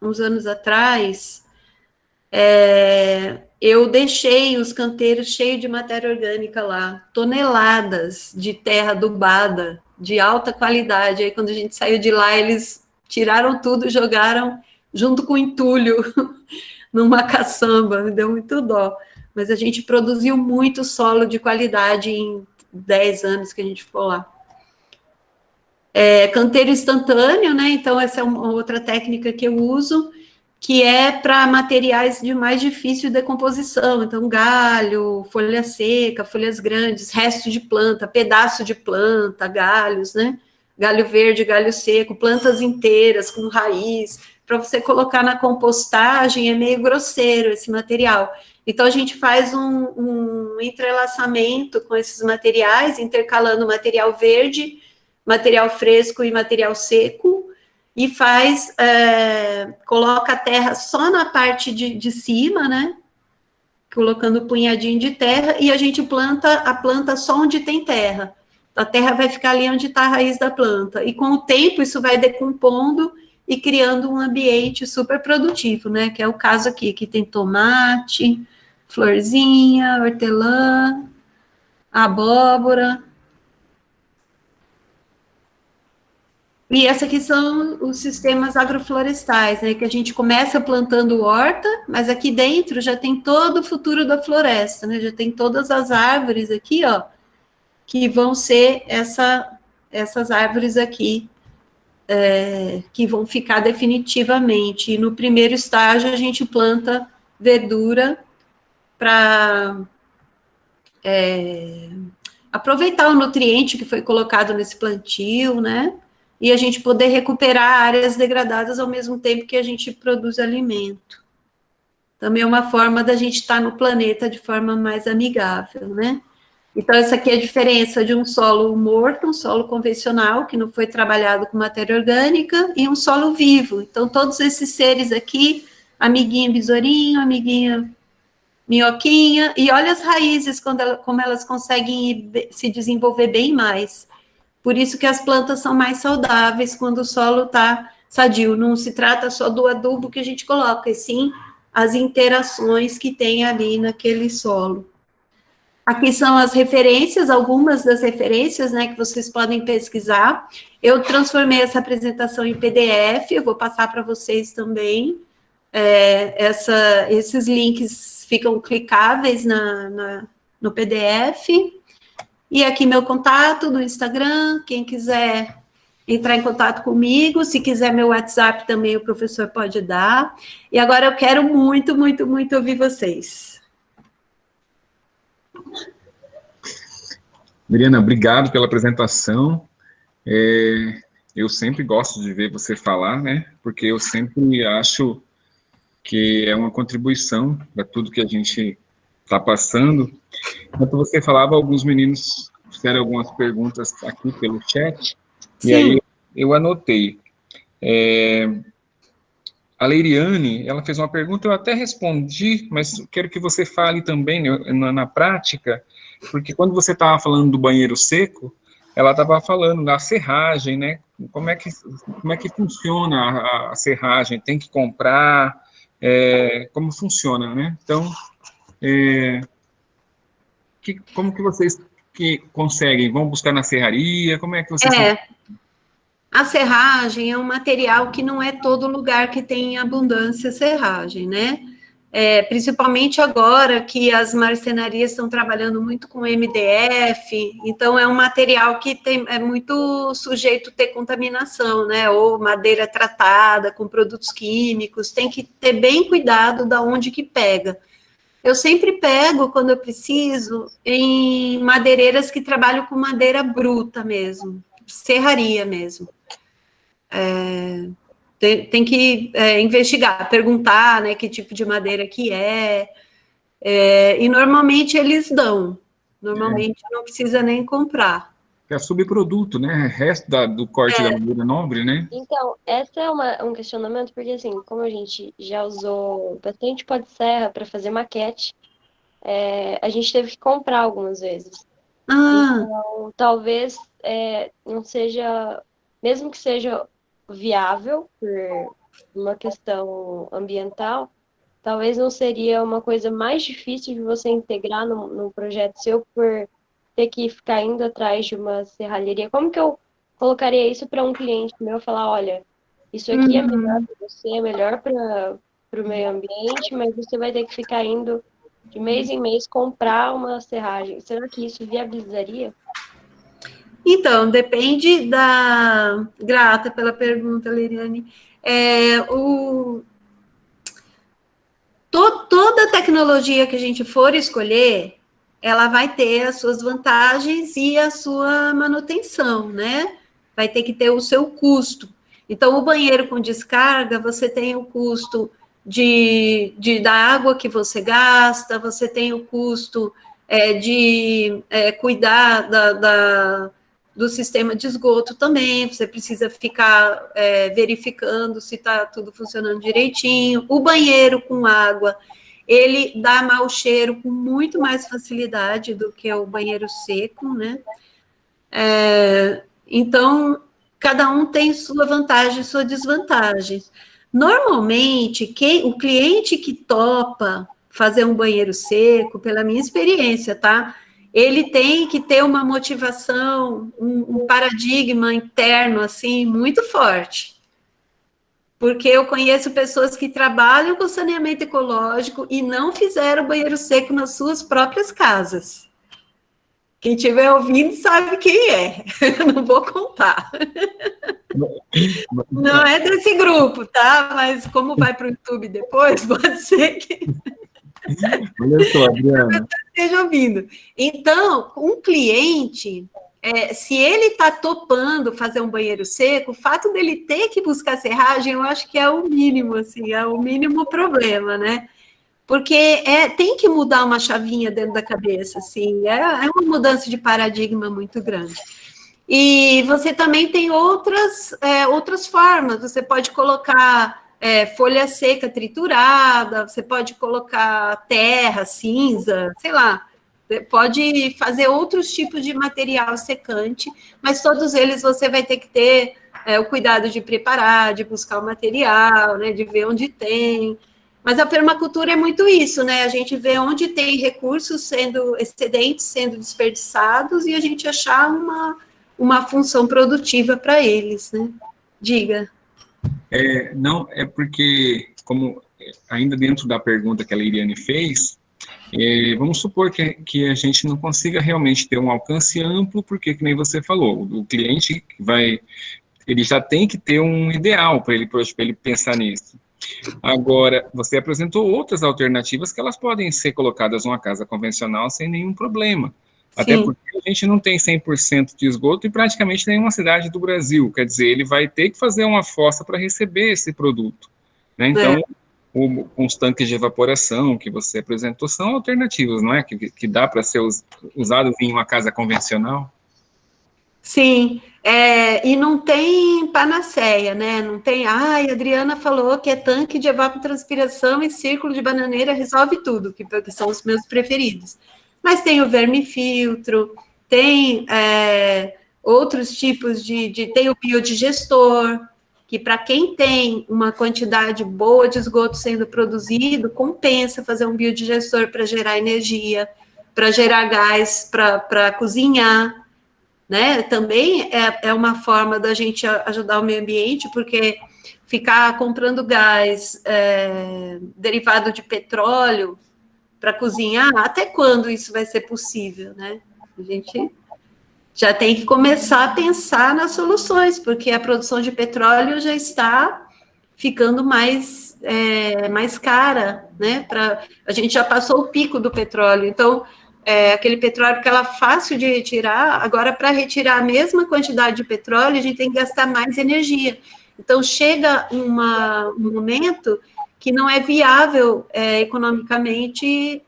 uns anos atrás, eu deixei os canteiros cheios de matéria orgânica lá, toneladas de terra adubada, de alta qualidade. Aí quando a gente saiu de lá, eles tiraram tudo e jogaram junto com o entulho numa caçamba, me deu muito dó. Mas a gente produziu muito solo de qualidade em 10 anos que a gente ficou lá. Canteiro instantâneo, né? Então, essa é uma outra técnica que eu uso, que é para materiais de mais difícil decomposição, então galho, folha seca, folhas grandes, resto de planta, pedaço de planta, galhos, né? Galho verde, galho seco, plantas inteiras com raiz, para você colocar na compostagem é meio grosseiro esse material. Então a gente faz um entrelaçamento com esses materiais, intercalando material verde, material fresco e material seco, e coloca a terra só na parte de cima, né? Colocando um punhadinho de terra, e a gente planta a planta só onde tem terra. A terra vai ficar ali onde está a raiz da planta. E com o tempo, isso vai decompondo e criando um ambiente super produtivo, né? Que é o caso aqui, que tem tomate, florzinha, hortelã, abóbora. E essa aqui são os sistemas agroflorestais, né, que a gente começa plantando horta, mas aqui dentro já tem todo o futuro da floresta, né, já tem todas as árvores aqui, ó, que vão ser essas árvores aqui, que vão ficar definitivamente. E no primeiro estágio a gente planta verdura para aproveitar o nutriente que foi colocado nesse plantio, né, e a gente poder recuperar áreas degradadas ao mesmo tempo que a gente produz alimento. Também é uma forma da gente estar no planeta de forma mais amigável, né? Então, essa aqui é a diferença de um solo morto, um solo convencional, que não foi trabalhado com matéria orgânica, e um solo vivo. Então, todos esses seres aqui, amiguinho besourinho, amiguinha minhoquinha, e olha as raízes, como elas conseguem se desenvolver bem mais. Por isso que as plantas são mais saudáveis quando o solo está sadio. Não se trata só do adubo que a gente coloca, e sim as interações que tem ali naquele solo. Aqui são as referências, algumas das referências, né, que vocês podem pesquisar. Eu transformei essa apresentação em PDF, eu vou passar para vocês também. Esses links ficam clicáveis no PDF. E aqui meu contato no Instagram, quem quiser entrar em contato comigo, se quiser meu WhatsApp também o professor pode dar. E agora eu quero muito, muito, muito ouvir vocês. Miriana, obrigado pela apresentação. Eu sempre gosto de ver você falar, né? Porque eu sempre acho que é uma contribuição para tudo que a gente está passando. Enquanto você falava, alguns meninos fizeram algumas perguntas aqui pelo chat, Sim. E aí eu anotei. A Leiriane, ela fez uma pergunta, eu até respondi, mas quero que você fale também, né, na prática, porque quando você estava falando do banheiro seco, ela estava falando da serragem, né? Como é que funciona a serragem? Tem que comprar? Como funciona, né? Então, como que vocês conseguem? Vão buscar na serraria? Como é que vocês... A serragem é um material que não é todo lugar que tem abundância serragem, né? Principalmente agora que as marcenarias estão trabalhando muito com MDF, então é um material que é muito sujeito a ter contaminação, né? Ou madeira tratada com produtos químicos, tem que ter bem cuidado da onde que pega. Eu sempre pego, quando eu preciso, em madeireiras que trabalham com madeira bruta mesmo, serraria mesmo. Tem que investigar, perguntar, né, que tipo de madeira que e normalmente eles dão, normalmente não precisa nem comprar. É subproduto, né? Resto do corte da madeira nobre, né? Então, essa é um questionamento, porque assim, como a gente já usou bastante pó de serra para fazer maquete, a gente teve que comprar algumas vezes. Então, talvez não seja, mesmo que seja viável por uma questão ambiental, talvez não seria uma coisa mais difícil de você integrar num projeto seu por ter que ficar indo atrás de uma serralheria. Como que eu colocaria isso para um cliente meu falar, olha, isso aqui é melhor para você, é melhor para o meio ambiente, mas você vai ter que ficar indo de mês em mês comprar uma serragem. Será que isso viabilizaria? Então, depende Grata pela pergunta, Liriane. tecnologia que a gente for escolher, ela vai ter as suas vantagens e a sua manutenção, né? Vai ter que ter o seu custo. Então, o banheiro com descarga, você tem o custo da água que você gasta, você tem o custo de cuidar do sistema de esgoto também, você precisa ficar verificando se está tudo funcionando direitinho. O banheiro com água, ele dá mau cheiro com muito mais facilidade do que o banheiro seco, né? Então, cada um tem sua vantagem e sua desvantagem. Normalmente, o cliente que topa fazer um banheiro seco, pela minha experiência, tá? Ele tem que ter uma motivação, um paradigma interno, assim, muito forte. Porque eu conheço pessoas que trabalham com saneamento ecológico e não fizeram banheiro seco nas suas próprias casas. Quem estiver ouvindo sabe quem é. Eu não vou contar. Não é desse grupo, tá? Mas como vai para o YouTube depois, pode ser que... Olha só, Adriana. Esteja ouvindo. Então, um cliente, se ele está topando fazer um banheiro seco, o fato dele ter que buscar serragem, eu acho que é o mínimo, assim, é o mínimo problema, né? Porque tem que mudar uma chavinha dentro da cabeça, assim, é uma mudança de paradigma muito grande. E você também tem outras formas, você pode colocar folha seca triturada, você pode colocar terra, cinza, sei lá, pode fazer outros tipos de material secante, mas todos eles você vai ter que ter o cuidado de preparar, de buscar o material, né, de ver onde tem. Mas a permacultura é muito isso, né? A gente vê onde tem recursos excedentes sendo desperdiçados e a gente achar uma função produtiva para eles, né? Diga. Não, é porque, como ainda dentro da pergunta que a Leiriane fez, vamos supor que a gente não consiga realmente ter um alcance amplo, porque, que nem você falou, o cliente ele já tem que ter um ideal para ele pensar nisso. Agora, você apresentou outras alternativas que elas podem ser colocadas numa casa convencional sem nenhum problema. Sim. Até porque a gente não tem 100% de esgoto e praticamente nenhuma cidade do Brasil. Quer dizer, ele vai ter que fazer uma fossa para receber esse produto, né? Então, os tanques de evaporação que você apresentou são alternativas, não é? Que dá para ser usados em uma casa convencional. Sim, e não tem panaceia, né? Não tem, a Adriana falou que é tanque de evapotranspiração e círculo de bananeira resolve tudo, que são os meus preferidos. Mas tem o vermifiltro, tem outros tipos tem o biodigestor, que para quem tem uma quantidade boa de esgoto sendo produzido, compensa fazer um biodigestor para gerar energia, para gerar gás, para cozinhar, né? Também é uma forma da gente ajudar o meio ambiente, porque ficar comprando gás derivado de petróleo para cozinhar, até quando isso vai ser possível, né? A gente já tem que começar a pensar nas soluções, porque a produção de petróleo já está ficando mais cara, né? A gente já passou o pico do petróleo, então aquele petróleo que era fácil de retirar, agora para retirar a mesma quantidade de petróleo, a gente tem que gastar mais energia. Então, chega um momento que não é viável economicamente,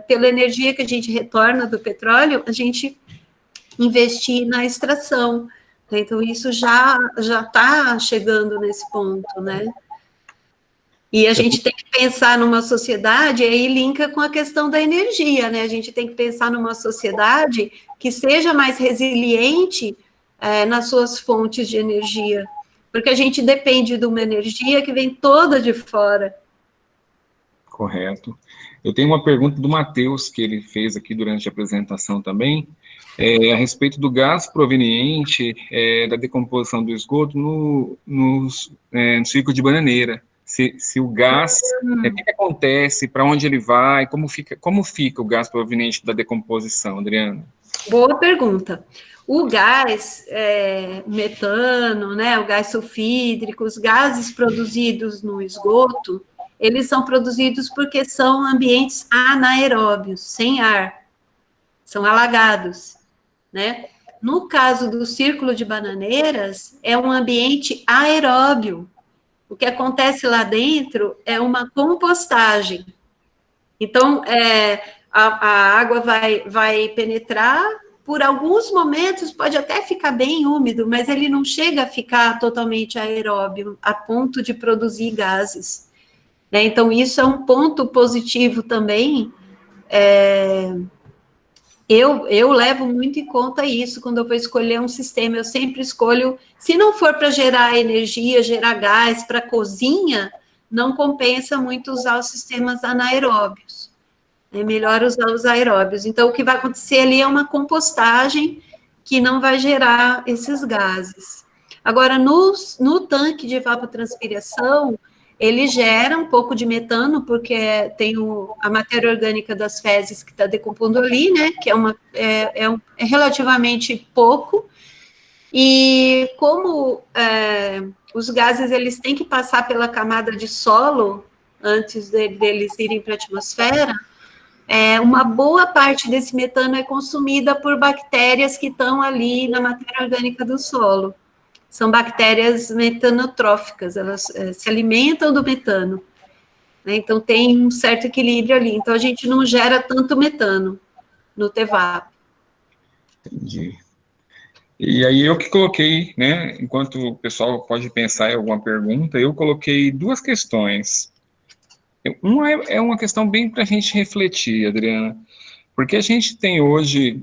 pela energia que a gente retorna do petróleo, a gente investir na extração. Então, isso já está chegando nesse ponto, né? E a gente tem que pensar numa sociedade, aí linka com a questão da energia, né? A gente tem que pensar numa sociedade que seja mais resiliente nas suas fontes de energia, porque a gente depende de uma energia que vem toda de fora. Correto. Eu tenho uma pergunta do Matheus, que ele fez aqui durante a apresentação também, a respeito do gás proveniente da decomposição do esgoto no ciclo de bananeira. Se o gás, o que acontece, para onde ele vai, como fica o gás proveniente da decomposição, Adriana? Boa pergunta. O gás metano, né, o gás sulfídrico, os gases produzidos no esgoto, eles são produzidos porque são ambientes anaeróbios, sem ar, são alagados, né? No caso do Círculo de Bananeiras, é um ambiente aeróbio. O que acontece lá dentro é uma compostagem. Então, a água vai penetrar, por alguns momentos pode até ficar bem úmido, mas ele não chega a ficar totalmente aeróbio, a ponto de produzir gases. Né? Então, isso é um ponto positivo também. Eu levo muito em conta isso quando eu vou escolher um sistema. Eu sempre escolho, se não for para gerar energia, gerar gás para cozinha, não compensa muito usar os sistemas anaeróbios. É melhor usar os aeróbios. Então, o que vai acontecer ali é uma compostagem que não vai gerar esses gases. Agora, no tanque de evapotranspiração, ele gera um pouco de metano, porque tem a matéria orgânica das fezes que está decompondo ali, né, que é relativamente pouco, e como os gases, eles têm que passar pela camada de solo, antes deles irem para a atmosfera, uma boa parte desse metano é consumida por bactérias que estão ali na matéria orgânica do solo. São bactérias metanotróficas, elas se alimentam do metano, né? Então tem um certo equilíbrio ali. Então a gente não gera tanto metano no TEVAP. Entendi. E aí eu que coloquei, né, enquanto o pessoal pode pensar em alguma pergunta, eu coloquei duas questões. Uma é uma questão bem para a gente refletir, Adriana, porque a gente tem hoje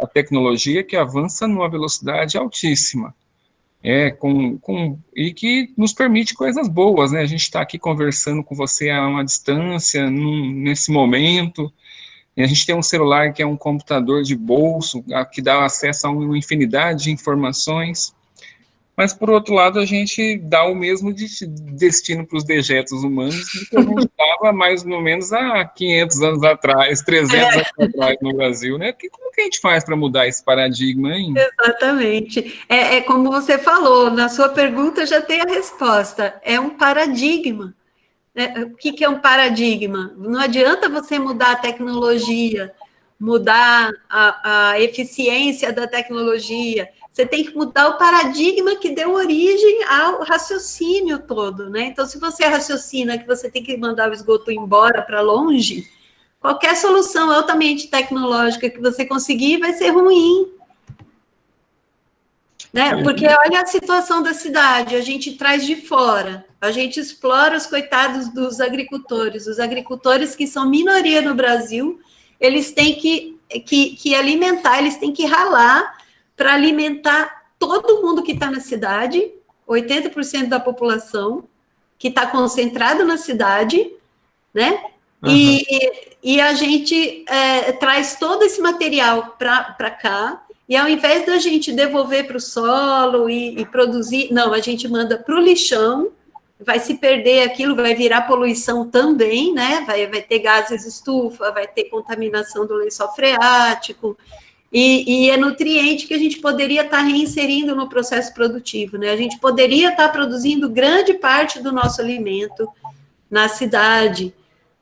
a tecnologia que avança numa velocidade altíssima. E que nos permite coisas boas, né? A gente está aqui conversando com você a uma distância, nesse momento, e a gente tem um celular que é um computador de bolso, que dá acesso a uma infinidade de informações, mas, por outro lado, a gente dá o mesmo destino para os dejetos humanos do que a gente dava mais ou menos há 500 anos atrás, 300 anos atrás no Brasil, né? Como que a gente faz para mudar esse paradigma, hein? Exatamente. É como você falou, na sua pergunta já tem a resposta. É um paradigma. O que é um paradigma? Não adianta você mudar a tecnologia, mudar a eficiência da tecnologia. Você tem que mudar o paradigma que deu origem ao raciocínio todo, né? Então, se você raciocina que você tem que mandar o esgoto embora para longe, qualquer solução altamente tecnológica que você conseguir vai ser ruim. Né? Porque olha a situação da cidade, a gente traz de fora, a gente explora os coitados dos agricultores. Os agricultores, que são minoria no Brasil, eles têm que alimentar, eles têm que ralar para alimentar todo mundo que está na cidade, 80% da população, que está concentrado na cidade, né? Uhum. E a gente traz todo esse material para cá, e ao invés da gente devolver para o solo e produzir, não, a gente manda para o lixão, vai se perder aquilo, vai virar poluição também, né? Vai ter gases estufa, vai ter contaminação do lençol freático, e é nutriente que a gente poderia estar reinserindo no processo produtivo, né? A gente poderia estar produzindo grande parte do nosso alimento na cidade,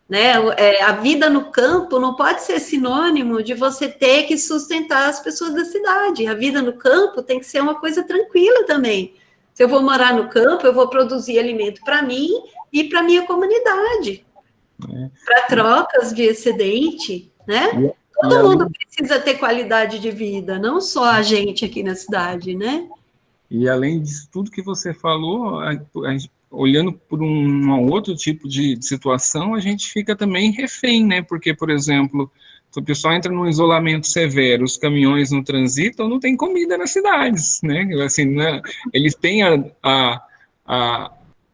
né? A vida no campo não pode ser sinônimo de você ter que sustentar as pessoas da cidade. A vida no campo tem que ser uma coisa tranquila também. Se eu vou morar no campo, eu vou produzir alimento para mim e para minha comunidade, para trocas de excedente, né? Todo mundo precisa ter qualidade de vida, não só a gente aqui na cidade, né? E além disso tudo que você falou, olhando por um outro tipo de situação, a gente fica também refém, né? Porque, por exemplo, se o pessoal entra num isolamento severo, os caminhões não transitam, não tem comida nas cidades, né? Assim, né? Eles têm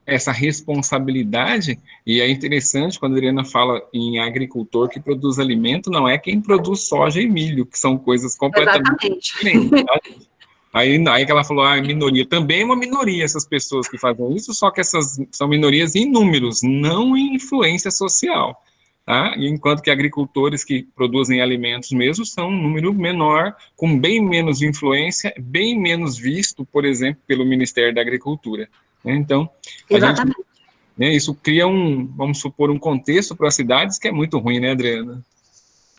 essa responsabilidade, e é interessante quando a Adriana fala em agricultor que produz alimento, não é quem produz soja e milho, que são coisas completamente diferentes, tá? Aí que ela falou, minoria. Também é uma minoria essas pessoas que fazem isso, só que essas são minorias em números, não em influência social, tá? Enquanto que agricultores que produzem alimentos mesmo são um número menor, com bem menos influência, bem menos visto, por exemplo, pelo Ministério da Agricultura. Então, né? Isso cria vamos supor, um contexto para as cidades que é muito ruim, né, Adriana?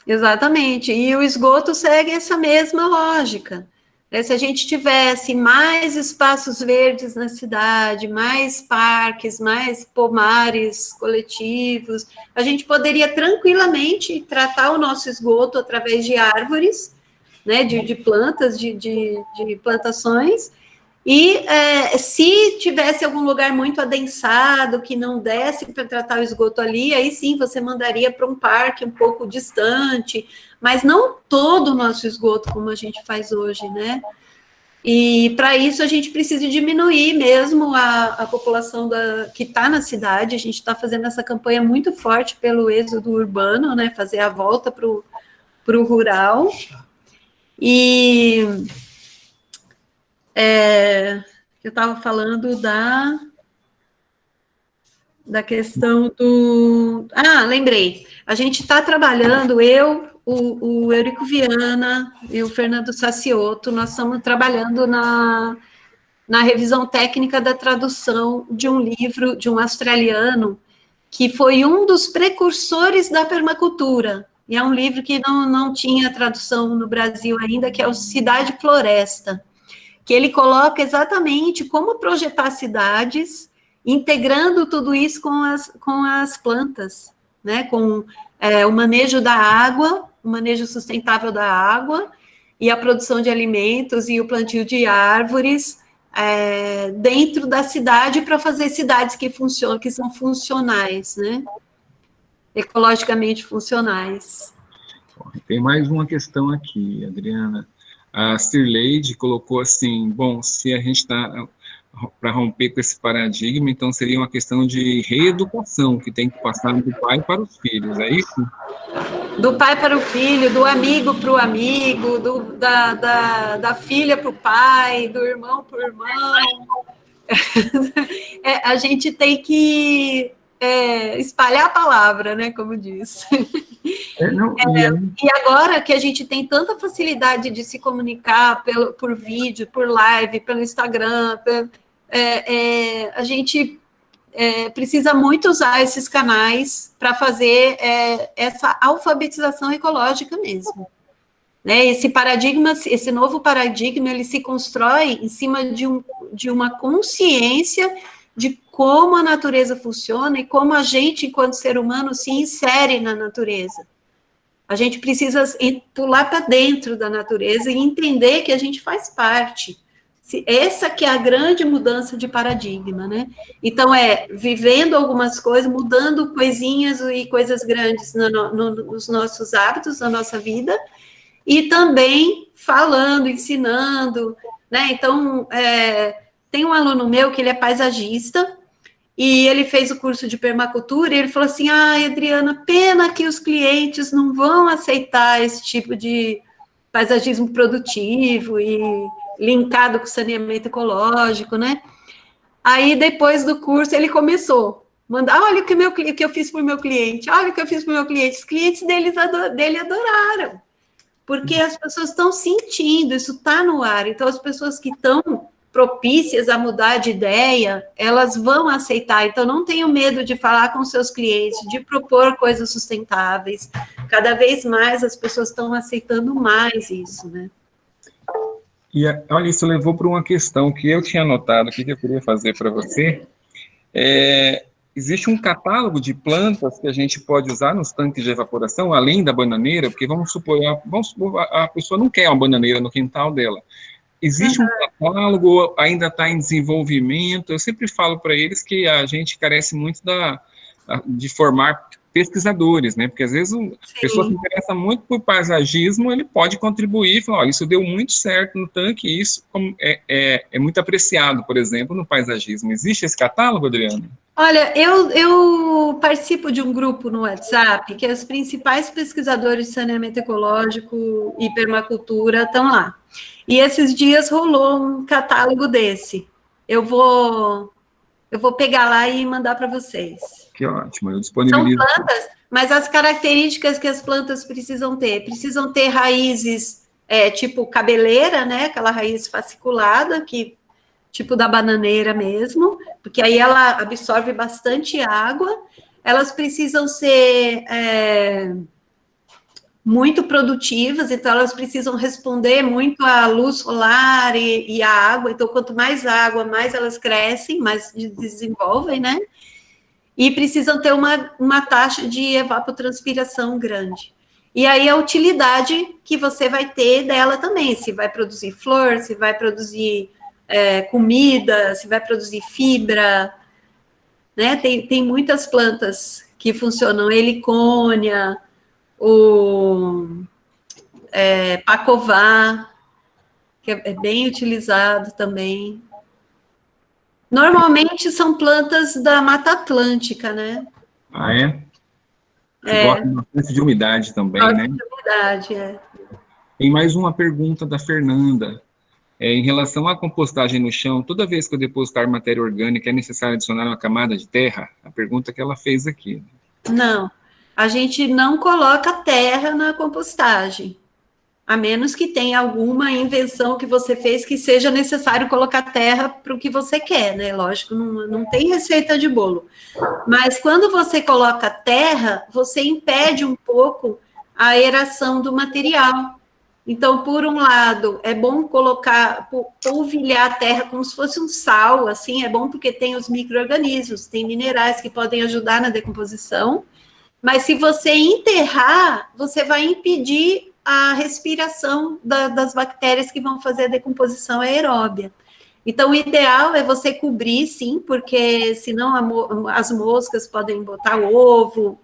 Exatamente, e o esgoto segue essa mesma lógica. Né? Se a gente tivesse mais espaços verdes na cidade, mais parques, mais pomares coletivos, a gente poderia tranquilamente tratar o nosso esgoto através de árvores, né, de plantas, de plantações, e se tivesse algum lugar muito adensado, que não desse para tratar o esgoto ali, aí sim, você mandaria para um parque um pouco distante, mas não todo o nosso esgoto como a gente faz hoje, né? E para isso a gente precisa diminuir mesmo a população que está na cidade. A gente está fazendo essa campanha muito forte pelo êxodo urbano, né? Fazer a volta para o rural. E eu estava falando da questão do... lembrei. A gente está trabalhando, o Eurico Viana e o Fernando Saciotto, nós estamos trabalhando na revisão técnica da tradução de um livro de um australiano que foi um dos precursores da permacultura. E é um livro que não tinha tradução no Brasil ainda, que é o Cidade Floresta, que ele coloca exatamente como projetar cidades, integrando tudo isso com as plantas, né? Com o manejo da água, o manejo sustentável da água, e a produção de alimentos e o plantio de árvores dentro da cidade para fazer cidades que funcionam, que são funcionais, né? Ecologicamente funcionais. Tem mais uma questão aqui, Adriana. A Sirleide colocou assim, bom, se a gente está para romper com esse paradigma, então seria uma questão de reeducação, que tem que passar do pai para os filhos, é isso? Do pai para o filho, do amigo para o amigo, da filha para o pai, do irmão para o irmão. A gente tem que espalhar a palavra, né, como diz. E agora que a gente tem tanta facilidade de se comunicar por vídeo, por live, pelo Instagram, a gente precisa muito usar esses canais para fazer essa alfabetização ecológica mesmo. Né? Esse novo paradigma, ele se constrói em cima de uma consciência de como a natureza funciona e como a gente, enquanto ser humano, se insere na natureza. A gente precisa pular para dentro da natureza e entender que a gente faz parte. Essa que é a grande mudança de paradigma, né? Então, vivendo algumas coisas, mudando coisinhas e coisas grandes nos nossos hábitos, na nossa vida, e também falando, ensinando, né? Então, tem um aluno meu que ele é paisagista, e ele fez o curso de permacultura, e ele falou assim, Adriana, pena que os clientes não vão aceitar esse tipo de paisagismo produtivo e linkado com saneamento ecológico, né? Aí, depois do curso, ele começou a mandar, olha o que eu fiz para o meu cliente, olha o que eu fiz para o meu cliente. Os clientes dele adoraram, porque as pessoas estão sentindo, isso está no ar. Então, as pessoas que estão propícias a mudar de ideia, elas vão aceitar. Então, não tenham medo de falar com seus clientes, de propor coisas sustentáveis. Cada vez mais as pessoas estão aceitando mais isso, né? E olha, isso levou para uma questão que eu tinha anotado aqui, que eu queria fazer para você. Existe um catálogo de plantas que a gente pode usar nos tanques de evaporação, além da bananeira, porque vamos supor a pessoa não quer uma bananeira no quintal dela. Existe um catálogo, ainda está em desenvolvimento. Eu sempre falo para eles que a gente carece muito de formar pesquisadores, né? Porque às vezes a pessoa se interessa muito por paisagismo, ele pode contribuir e falar, olha, isso deu muito certo no tanque, e isso é muito apreciado, por exemplo, no paisagismo. Existe esse catálogo, Adriana? Olha, eu participo de um grupo no WhatsApp que os principais pesquisadores de saneamento ecológico e permacultura estão lá. E esses dias rolou um catálogo desse. Eu vou pegar lá e mandar para vocês. Que ótimo, eu disponibilizo. São plantas, mas as características que as plantas precisam ter raízes tipo cabeleira, né? Aquela raiz fasciculada, tipo da bananeira mesmo, porque aí ela absorve bastante água, elas precisam ser muito produtivas, então elas precisam responder muito à luz solar e à água, então quanto mais água, mais elas crescem, mais desenvolvem, né? E precisam ter uma taxa de evapotranspiração grande. E aí a utilidade que você vai ter dela também, se vai produzir flor, se vai produzir comida, se vai produzir fibra, né? Tem muitas plantas que funcionam, helicônia, o pacová, que é bem utilizado também. Normalmente são plantas da Mata Atlântica, né? Ah, é? Gosta bastante de umidade também, né? De umidade, Tem mais uma pergunta da Fernanda. Em relação à compostagem no chão, toda vez que eu depositar matéria orgânica, é necessário adicionar uma camada de terra? A pergunta que ela fez aqui. Não, a gente não coloca terra na compostagem, a menos que tenha alguma invenção que você fez que seja necessário colocar terra para o que você quer, né? Lógico, não tem receita de bolo. Mas quando você coloca terra, você impede um pouco a aeração do material. Então, por um lado, é bom polvilhar a terra como se fosse um sal, assim, é bom porque tem os micro-organismos, tem minerais que podem ajudar na decomposição, mas se você enterrar, você vai impedir a respiração das bactérias que vão fazer a decomposição aeróbia. Então, o ideal é você cobrir, sim, porque senão as moscas podem botar ovo,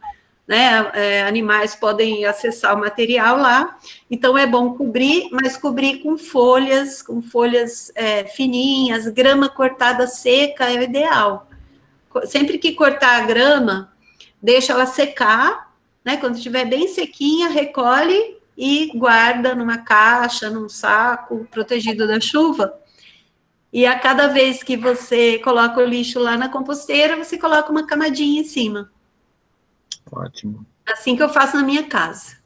né? Animais podem acessar o material lá. Então, é bom cobrir, mas cobrir com folhas fininhas, grama cortada seca é o ideal. Sempre que cortar a grama, deixa ela secar, né? Quando estiver bem sequinha, recolhe e guarda numa caixa, num saco, protegido da chuva. E a cada vez que você coloca o lixo lá na composteira, você coloca uma camadinha em cima. Ótimo. Assim que eu faço na minha casa.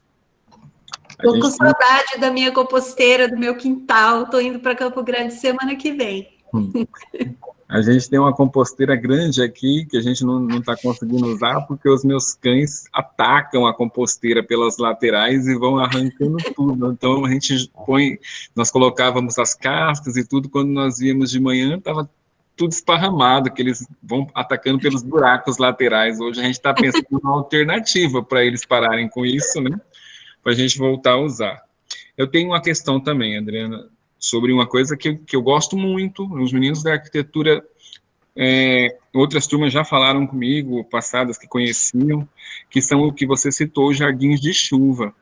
Estou com saudade da minha composteira, do meu quintal. Estou indo para Campo Grande semana que vem. A gente tem uma composteira grande aqui, que a gente não está conseguindo usar, porque os meus cães atacam a composteira pelas laterais e vão arrancando tudo. Então, nós colocávamos as cascas e tudo, quando nós víamos de manhã, estava tudo esparramado, que eles vão atacando pelos buracos laterais. Hoje a gente está pensando em uma alternativa para eles pararem com isso, né? Para a gente voltar a usar. Eu tenho uma questão também, Adriana, sobre uma coisa que eu gosto muito. Os meninos da arquitetura, outras turmas já falaram comigo, passadas que conheciam, que são o que você citou, os jardins de chuva.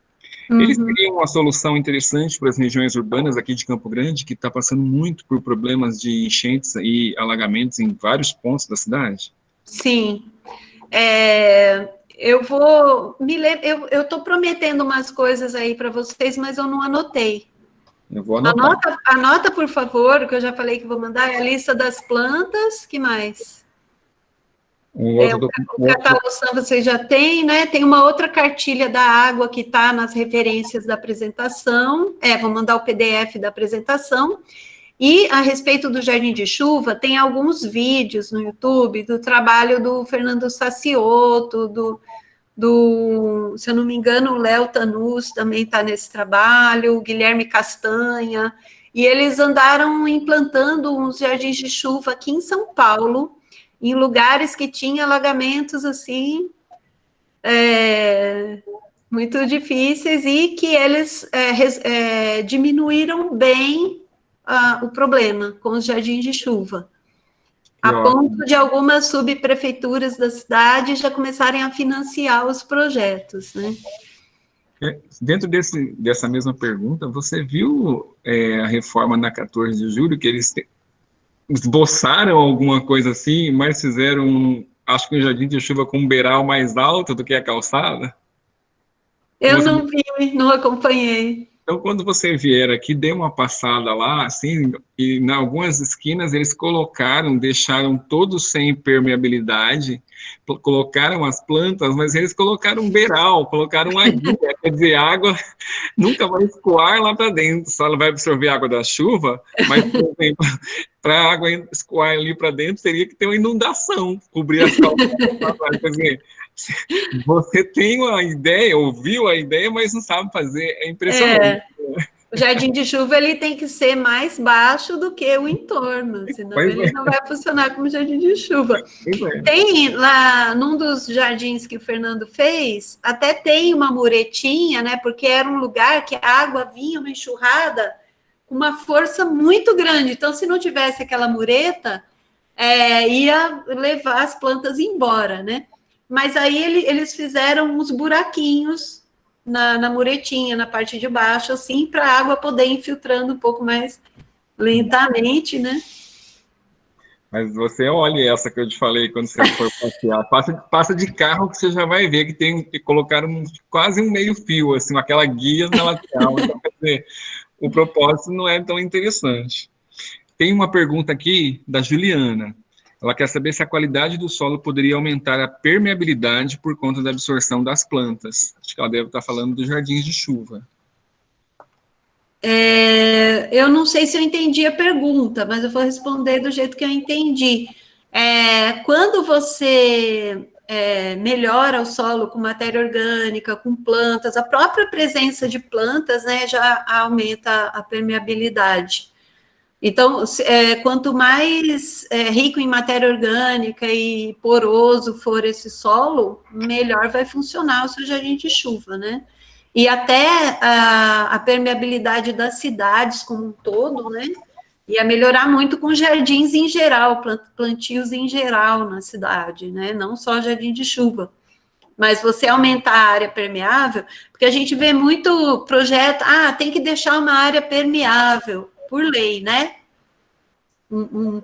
Eles teriam uma solução interessante para as regiões urbanas aqui de Campo Grande, que está passando muito por problemas de enchentes e alagamentos em vários pontos da cidade? Sim. Eu estou prometendo umas coisas aí para vocês, mas eu não anotei. Eu vou anotar. Anota, por favor, que eu já falei que vou mandar, é a lista das plantas, que mais? O catálogo vocês já têm, né? Tem uma outra cartilha da água que está nas referências da apresentação. Vou mandar o PDF da apresentação. E, a respeito do Jardim de Chuva, tem alguns vídeos no YouTube do trabalho do Fernando Sacioto, se eu não me engano, o Léo Tanus também está nesse trabalho, o Guilherme Castanha, e eles andaram implantando uns jardins de chuva aqui em São Paulo, em lugares que tinham alagamentos, assim, muito difíceis, e que eles diminuíram bem o problema com os jardins de chuva. A ponto de algumas subprefeituras da cidade já começarem a financiar os projetos, né? Dentro dessa mesma pergunta, você viu a reforma na 14 de julho, que eles esboçaram alguma coisa assim, mas fizeram, acho que um jardim de chuva com um beiral mais alto do que a calçada? Eu não vi, não acompanhei. Então, quando você vier aqui, dê uma passada lá, assim, e em algumas esquinas eles deixaram todos sem permeabilidade, colocaram as plantas, mas eles colocaram um beiral, colocaram uma guia, quer dizer, a água nunca vai escoar lá para dentro, só ela vai absorver a água da chuva, mas, por exemplo, para a água escoar ali para dentro, teria que ter uma inundação, cobrir as calçadas. Quer dizer, você tem uma ideia, ouviu a ideia, mas não sabe fazer, é impressionante. O jardim de chuva ele tem que ser mais baixo do que o entorno, senão ele não vai funcionar como jardim de chuva. Tem lá, num dos jardins que o Fernando fez, até tem uma muretinha, né? Porque era um lugar que a água vinha, uma enxurrada, com uma força muito grande. Então, se não tivesse aquela mureta, ia levar as plantas embora, né? Mas aí eles fizeram uns buraquinhos na muretinha, na parte de baixo, assim, para a água poder ir infiltrando um pouco mais lentamente, né? Mas você olha essa que eu te falei quando você for passear, passa de carro que você já vai ver que colocaram quase um meio fio, assim, aquela guia na lateral. Então, quer dizer, o propósito não é tão interessante. Tem uma pergunta aqui da Juliana. Ela quer saber se a qualidade do solo poderia aumentar a permeabilidade por conta da absorção das plantas. Acho que ela deve estar falando dos jardins de chuva. Eu não sei se eu entendi a pergunta, mas eu vou responder do jeito que eu entendi. Quando você melhora o solo com matéria orgânica, com plantas, a própria presença de plantas, né, já aumenta a permeabilidade. Então, quanto mais rico em matéria orgânica e poroso for esse solo, melhor vai funcionar o seu jardim de chuva, né? E até a permeabilidade das cidades como um todo, né? Ia melhorar muito com jardins em geral, plantios em geral na cidade, né? Não só jardim de chuva. Mas você aumentar a área permeável, porque a gente vê muito projeto, tem que deixar uma área permeável, por lei, né? Um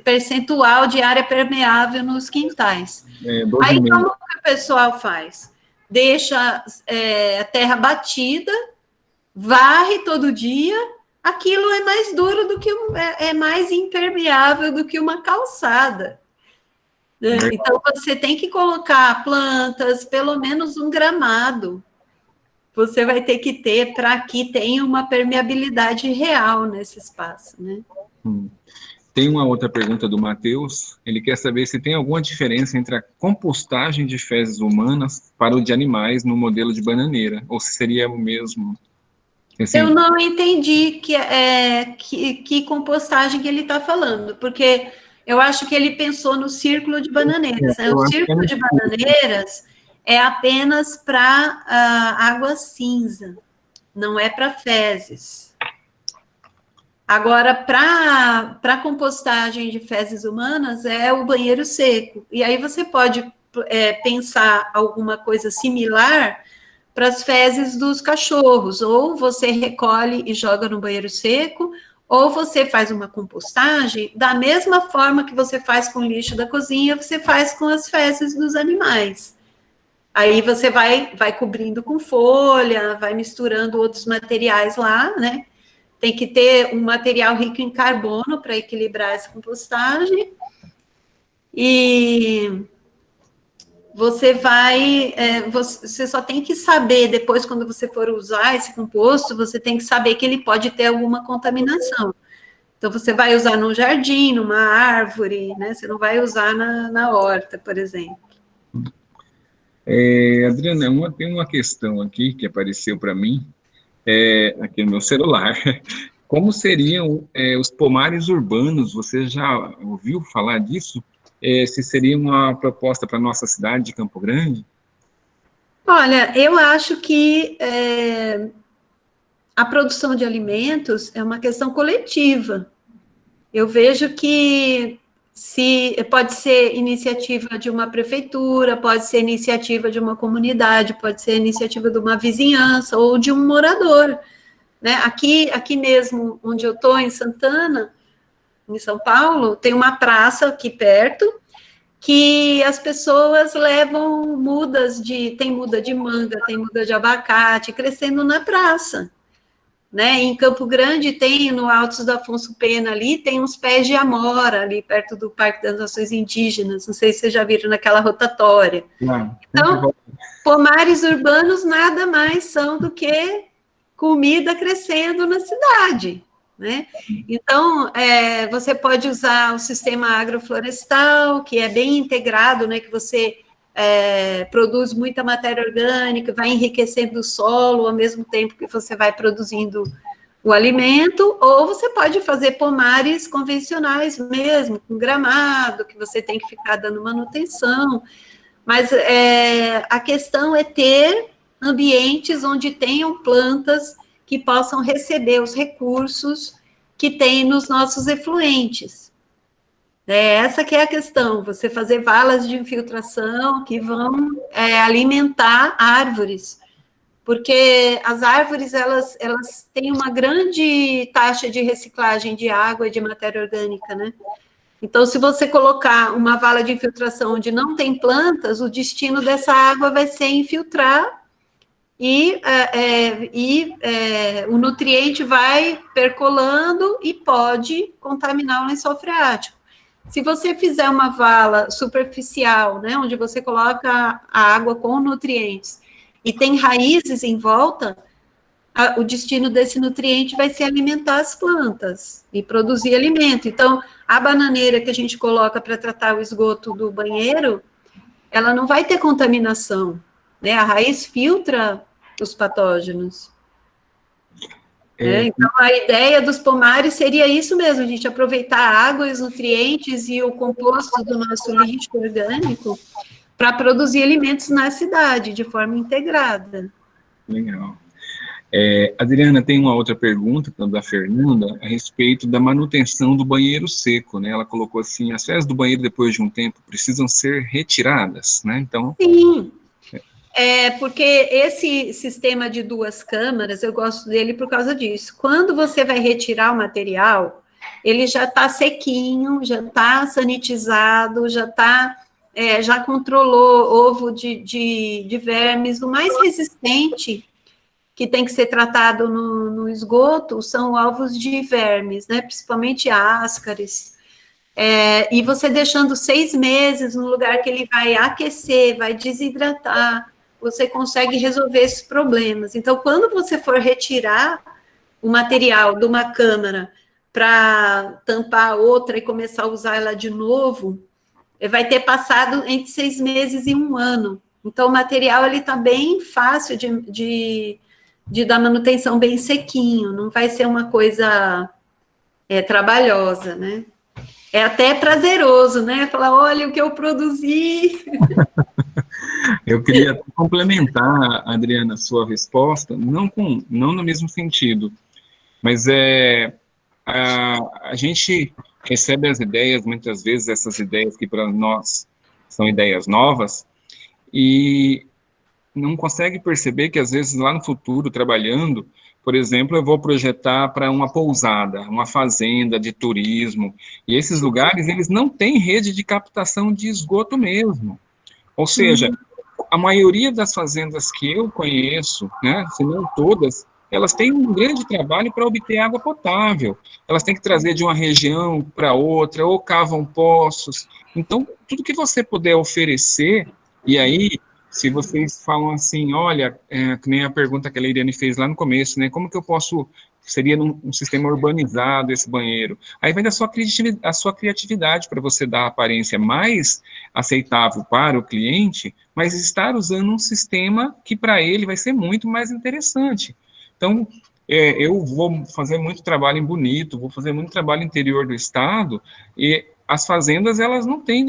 percentual de área permeável nos quintais. Aí, como que o pessoal faz? Deixa a terra batida, varre todo dia, aquilo é mais duro do que é mais impermeável do que uma calçada. Então, você tem que colocar plantas, pelo menos um gramado. Você vai ter que ter para que tenha uma permeabilidade real nesse espaço, né? Tem uma outra pergunta do Matheus. Ele quer saber se tem alguma diferença entre a compostagem de fezes humanas para o de animais no modelo de bananeira, ou se seria o mesmo? Assim, eu não entendi que compostagem que ele está falando, porque eu acho que ele pensou no círculo de bananeiras. Né? O círculo de bananeiras é apenas para água cinza, não é para fezes. Agora, para compostagem de fezes humanas, é o banheiro seco. E aí você pode pensar alguma coisa similar para as fezes dos cachorros. Ou você recolhe e joga no banheiro seco, ou você faz uma compostagem da mesma forma que você faz com o lixo da cozinha, você faz com as fezes dos animais. Aí você vai cobrindo com folha, vai misturando outros materiais lá, né? Tem que ter um material rico em carbono para equilibrar essa compostagem. E você você só tem que saber, depois, quando você for usar esse composto, você tem que saber que ele pode ter alguma contaminação. Então, você vai usar num jardim, numa árvore, né? Você não vai usar na horta, por exemplo. Adriana, tem uma questão aqui que apareceu para mim, aqui no meu celular. Como seriam os pomares urbanos? Você já ouviu falar disso? Se seria uma proposta para a nossa cidade de Campo Grande? Olha, eu acho que a produção de alimentos é uma questão coletiva. Eu vejo que pode ser iniciativa de uma prefeitura, pode ser iniciativa de uma comunidade, pode ser iniciativa de uma vizinhança ou de um morador. Né? Aqui mesmo, onde eu estou, em Santana, em São Paulo, tem uma praça aqui perto, que as pessoas levam tem muda de manga, tem muda de abacate, crescendo na praça. Né? Em Campo Grande no Altos do Afonso Pena ali, tem uns pés de amora ali perto do Parque das Nações Indígenas, não sei se vocês já viram naquela rotatória. Então, pomares urbanos nada mais são do que comida crescendo na cidade, né? Então, você pode usar o sistema agroflorestal, que é bem integrado, né? Que você produz muita matéria orgânica, vai enriquecendo o solo ao mesmo tempo que você vai produzindo o alimento, ou você pode fazer pomares convencionais mesmo, com gramado, que você tem que ficar dando manutenção, mas a questão é ter ambientes onde tenham plantas que possam receber os recursos que tem nos nossos efluentes. Essa que é a questão, você fazer valas de infiltração que vão alimentar árvores, porque as árvores, elas têm uma grande taxa de reciclagem de água e de matéria orgânica, né? Então, se você colocar uma vala de infiltração onde não tem plantas, o destino dessa água vai ser infiltrar e o nutriente vai percolando e pode contaminar o lençol freático. Se você fizer uma vala superficial, né, onde você coloca a água com nutrientes e tem raízes em volta, o destino desse nutriente vai ser alimentar as plantas e produzir alimento. Então, a bananeira que a gente coloca para tratar o esgoto do banheiro, ela não vai ter contaminação, né? A raiz filtra os patógenos. Então, a ideia dos pomares seria isso mesmo, a gente aproveitar a água, os nutrientes e o composto do nosso lixo orgânico para produzir alimentos na cidade, de forma integrada. Legal. Adriana, tem uma outra pergunta da Fernanda a respeito da manutenção do banheiro seco, né? Ela colocou assim, as fezes do banheiro depois de um tempo precisam ser retiradas, né? Então... Sim, porque esse sistema de 2 câmaras, eu gosto dele por causa disso. Quando você vai retirar o material, ele já está sequinho, já está sanitizado, já controlou ovo de vermes. O mais resistente que tem que ser tratado no esgoto são ovos de vermes, né? Principalmente ascaris. E você deixando 6 meses no lugar que ele vai aquecer, vai desidratar, você consegue resolver esses problemas. Então, quando você for retirar o material de uma câmara para tampar outra e começar a usar ela de novo, vai ter passado entre 6 meses e 1 ano. Então, o material está bem fácil de dar manutenção, bem sequinho, não vai ser uma coisa trabalhosa, né? É até prazeroso, né? Falar, olha o que eu produzi. Eu queria complementar, Adriana, a sua resposta, não no mesmo sentido, mas a gente recebe as ideias, muitas vezes, essas ideias que para nós são ideias novas, e não consegue perceber que, às vezes, lá no futuro, trabalhando, por exemplo, eu vou projetar para uma pousada, uma fazenda de turismo, e esses lugares, eles não têm rede de captação de esgoto mesmo. Ou seja, a maioria das fazendas que eu conheço, né, se não todas, elas têm um grande trabalho para obter água potável. Elas têm que trazer de uma região para outra, ou cavam poços. Então, tudo que você puder oferecer, e aí, se vocês falam assim, olha, que nem a pergunta que a Leiriane fez lá no começo, né, como que eu posso, seria num sistema urbanizado esse banheiro? Aí vem a sua criatividade para você dar a aparência mais aceitável para o cliente, mas estar usando um sistema que para ele vai ser muito mais interessante. Então, eu vou fazer muito trabalho em Bonito, vou fazer muito trabalho no interior do estado, e as fazendas, elas não têm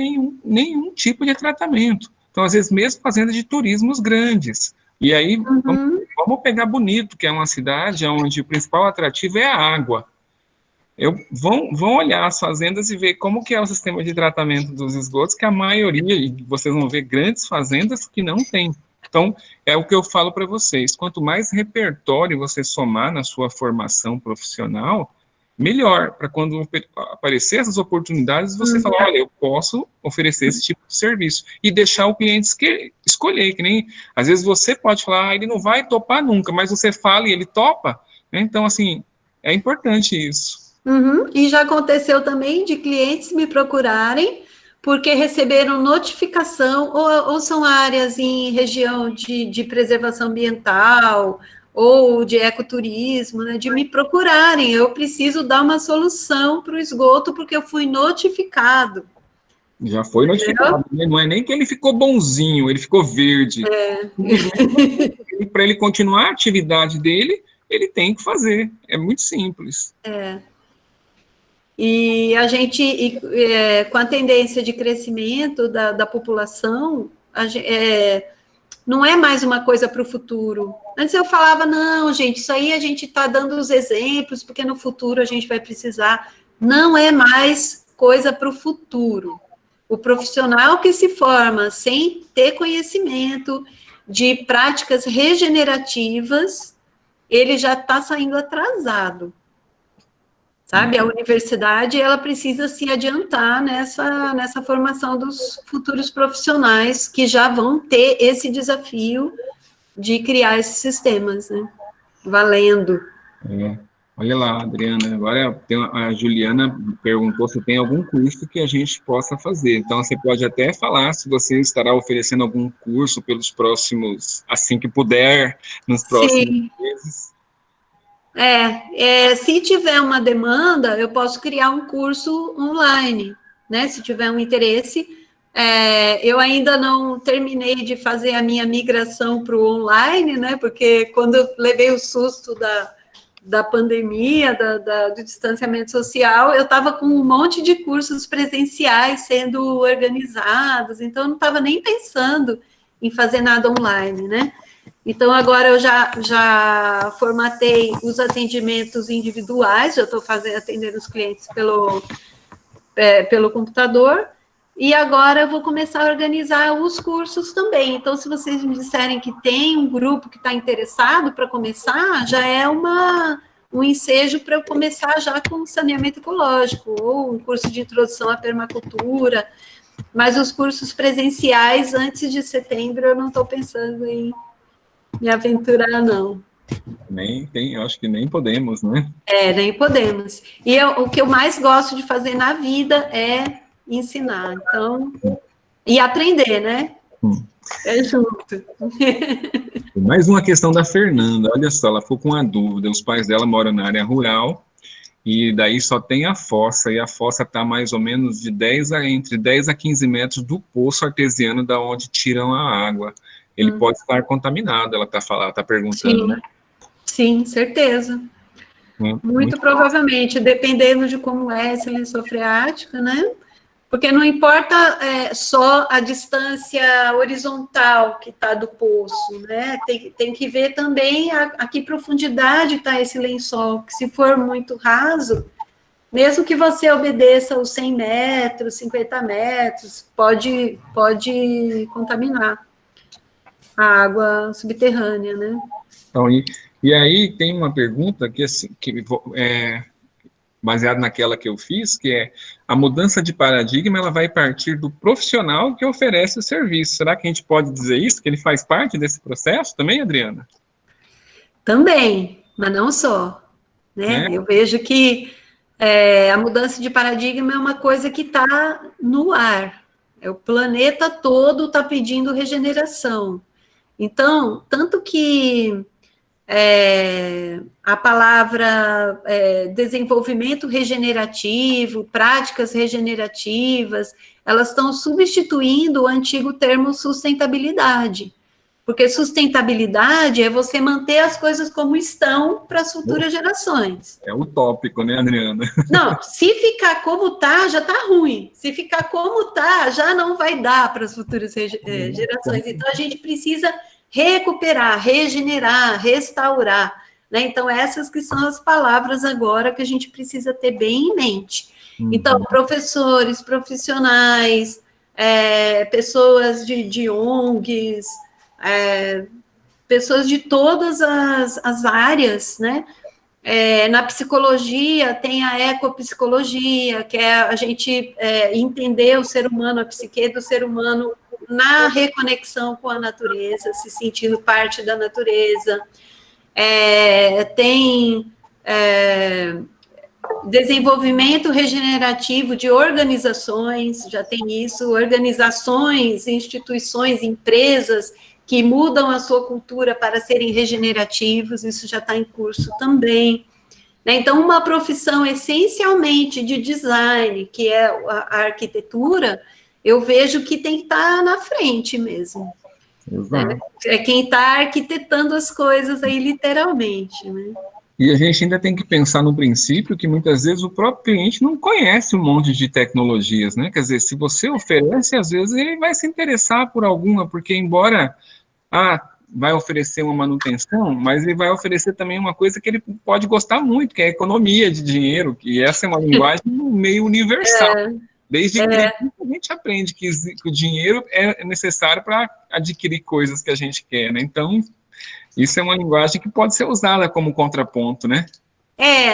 nenhum tipo de tratamento. Então, às vezes, mesmo fazendas de turismos grandes. E aí, vamos pegar Bonito, que é uma cidade onde o principal atrativo é a água. Vão olhar as fazendas e ver como que é o sistema de tratamento dos esgotos, que a maioria, e vocês vão ver grandes fazendas que não tem. Então, é o que eu falo para vocês, quanto mais repertório você somar na sua formação profissional, melhor, para quando aparecer essas oportunidades, você falar, olha, eu posso oferecer esse tipo de serviço, e deixar o cliente escolher, que nem, às vezes você pode falar, ele não vai topar nunca, mas você fala e ele topa, né? Então, assim, é importante isso. E já aconteceu também de clientes me procurarem, porque receberam notificação, ou são áreas em região de preservação ambiental, ou de ecoturismo, né, de me procurarem. Eu preciso dar uma solução para o esgoto, porque eu fui notificado. Já foi notificado, né? Não é nem que ele ficou bonzinho, ele ficou verde. Para ele continuar a atividade dele, ele tem que fazer. É muito simples. E a gente, com a tendência de crescimento da população, não é mais uma coisa para o futuro. Antes eu falava, não, gente, isso aí a gente está dando os exemplos, porque no futuro a gente vai precisar. Não é mais coisa para o futuro. O profissional que se forma sem ter conhecimento de práticas regenerativas, ele já está saindo atrasado. Sabe, a universidade, ela precisa se adiantar nessa formação dos futuros profissionais que já vão ter esse desafio de criar esses sistemas, né? Valendo. Olha lá, Adriana, agora a Juliana perguntou se tem algum curso que a gente possa fazer. Então, você pode até falar se você estará oferecendo algum curso pelos próximos, assim que puder, nos próximos meses. Se tiver uma demanda, eu posso criar um curso online, né? Se tiver um interesse. Eu ainda não terminei de fazer a minha migração para o online, né? Porque quando eu levei o susto da pandemia, do distanciamento social, eu estava com um monte de cursos presenciais sendo organizados, então eu não estava nem pensando em fazer nada online, né? Então, agora eu já formatei os atendimentos individuais, já estou atendendo os clientes pelo computador, e agora eu vou começar a organizar os cursos também. Então, se vocês me disserem que tem um grupo que está interessado para começar, já é um ensejo para eu começar já com saneamento ecológico, ou um curso de introdução à permacultura, mas os cursos presenciais, antes de setembro, eu não estou pensando em me aventurar, não. Eu acho que nem podemos, né? Nem podemos. E o que eu mais gosto de fazer na vida é ensinar, então, e aprender, né? Junto. Mais uma questão da Fernanda, olha só, ela ficou com uma dúvida, os pais dela moram na área rural, e daí só tem a fossa, e a fossa está mais ou menos entre 10 a 15 metros do poço artesiano da onde tiram a água. Ele pode estar contaminado, ela está perguntando, Sim. né? Sim, certeza. Muito provavelmente, dependendo de como é essa lençol freática, né? Porque não importa só a distância horizontal que está do poço, né? Tem que ver também a que profundidade está esse lençol, que se for muito raso, mesmo que você obedeça os 100 metros, 50 metros, pode contaminar a água subterrânea, né? Então, e aí tem uma pergunta que baseada naquela que eu fiz, que é a mudança de paradigma, ela vai partir do profissional que oferece o serviço. Será que a gente pode dizer isso? Que ele faz parte desse processo também, Adriana? Também, mas não só, né? Eu vejo que a mudança de paradigma é uma coisa que está no ar. O planeta todo está pedindo regeneração. Então, tanto que a palavra desenvolvimento regenerativo, práticas regenerativas, elas estão substituindo o antigo termo sustentabilidade, porque sustentabilidade é você manter as coisas como estão para as futuras gerações. É utópico, né, Adriana? Não, se ficar como está, já está ruim. Se ficar como está, já não vai dar para as futuras gerações. Então, a gente precisa recuperar, regenerar, restaurar, né? Então, essas que são as palavras agora que a gente precisa ter bem em mente. Então, professores, profissionais, pessoas de ONGs, pessoas de todas as áreas, né? Na psicologia tem a ecopsicologia, que é a gente entender o ser humano, a psique do ser humano na reconexão com a natureza, se sentindo parte da natureza. Tem desenvolvimento regenerativo de organizações, já tem isso, organizações, instituições, empresas que mudam a sua cultura para serem regenerativos, isso já está em curso também. Né? Então, uma profissão essencialmente de design, que é a arquitetura, eu vejo que tem que estar na frente mesmo. Né? É quem está arquitetando as coisas aí, literalmente, né? E a gente ainda tem que pensar no princípio que muitas vezes o próprio cliente não conhece um monte de tecnologias, né? Quer dizer, se você oferece, às vezes ele vai se interessar por alguma, porque embora vai oferecer uma manutenção, mas ele vai oferecer também uma coisa que ele pode gostar muito, que é a economia de dinheiro, que essa é uma linguagem meio universal. Desde criança a gente aprende que o dinheiro é necessário para adquirir coisas que a gente quer, né? Então, isso é uma linguagem que pode ser usada como contraponto, né?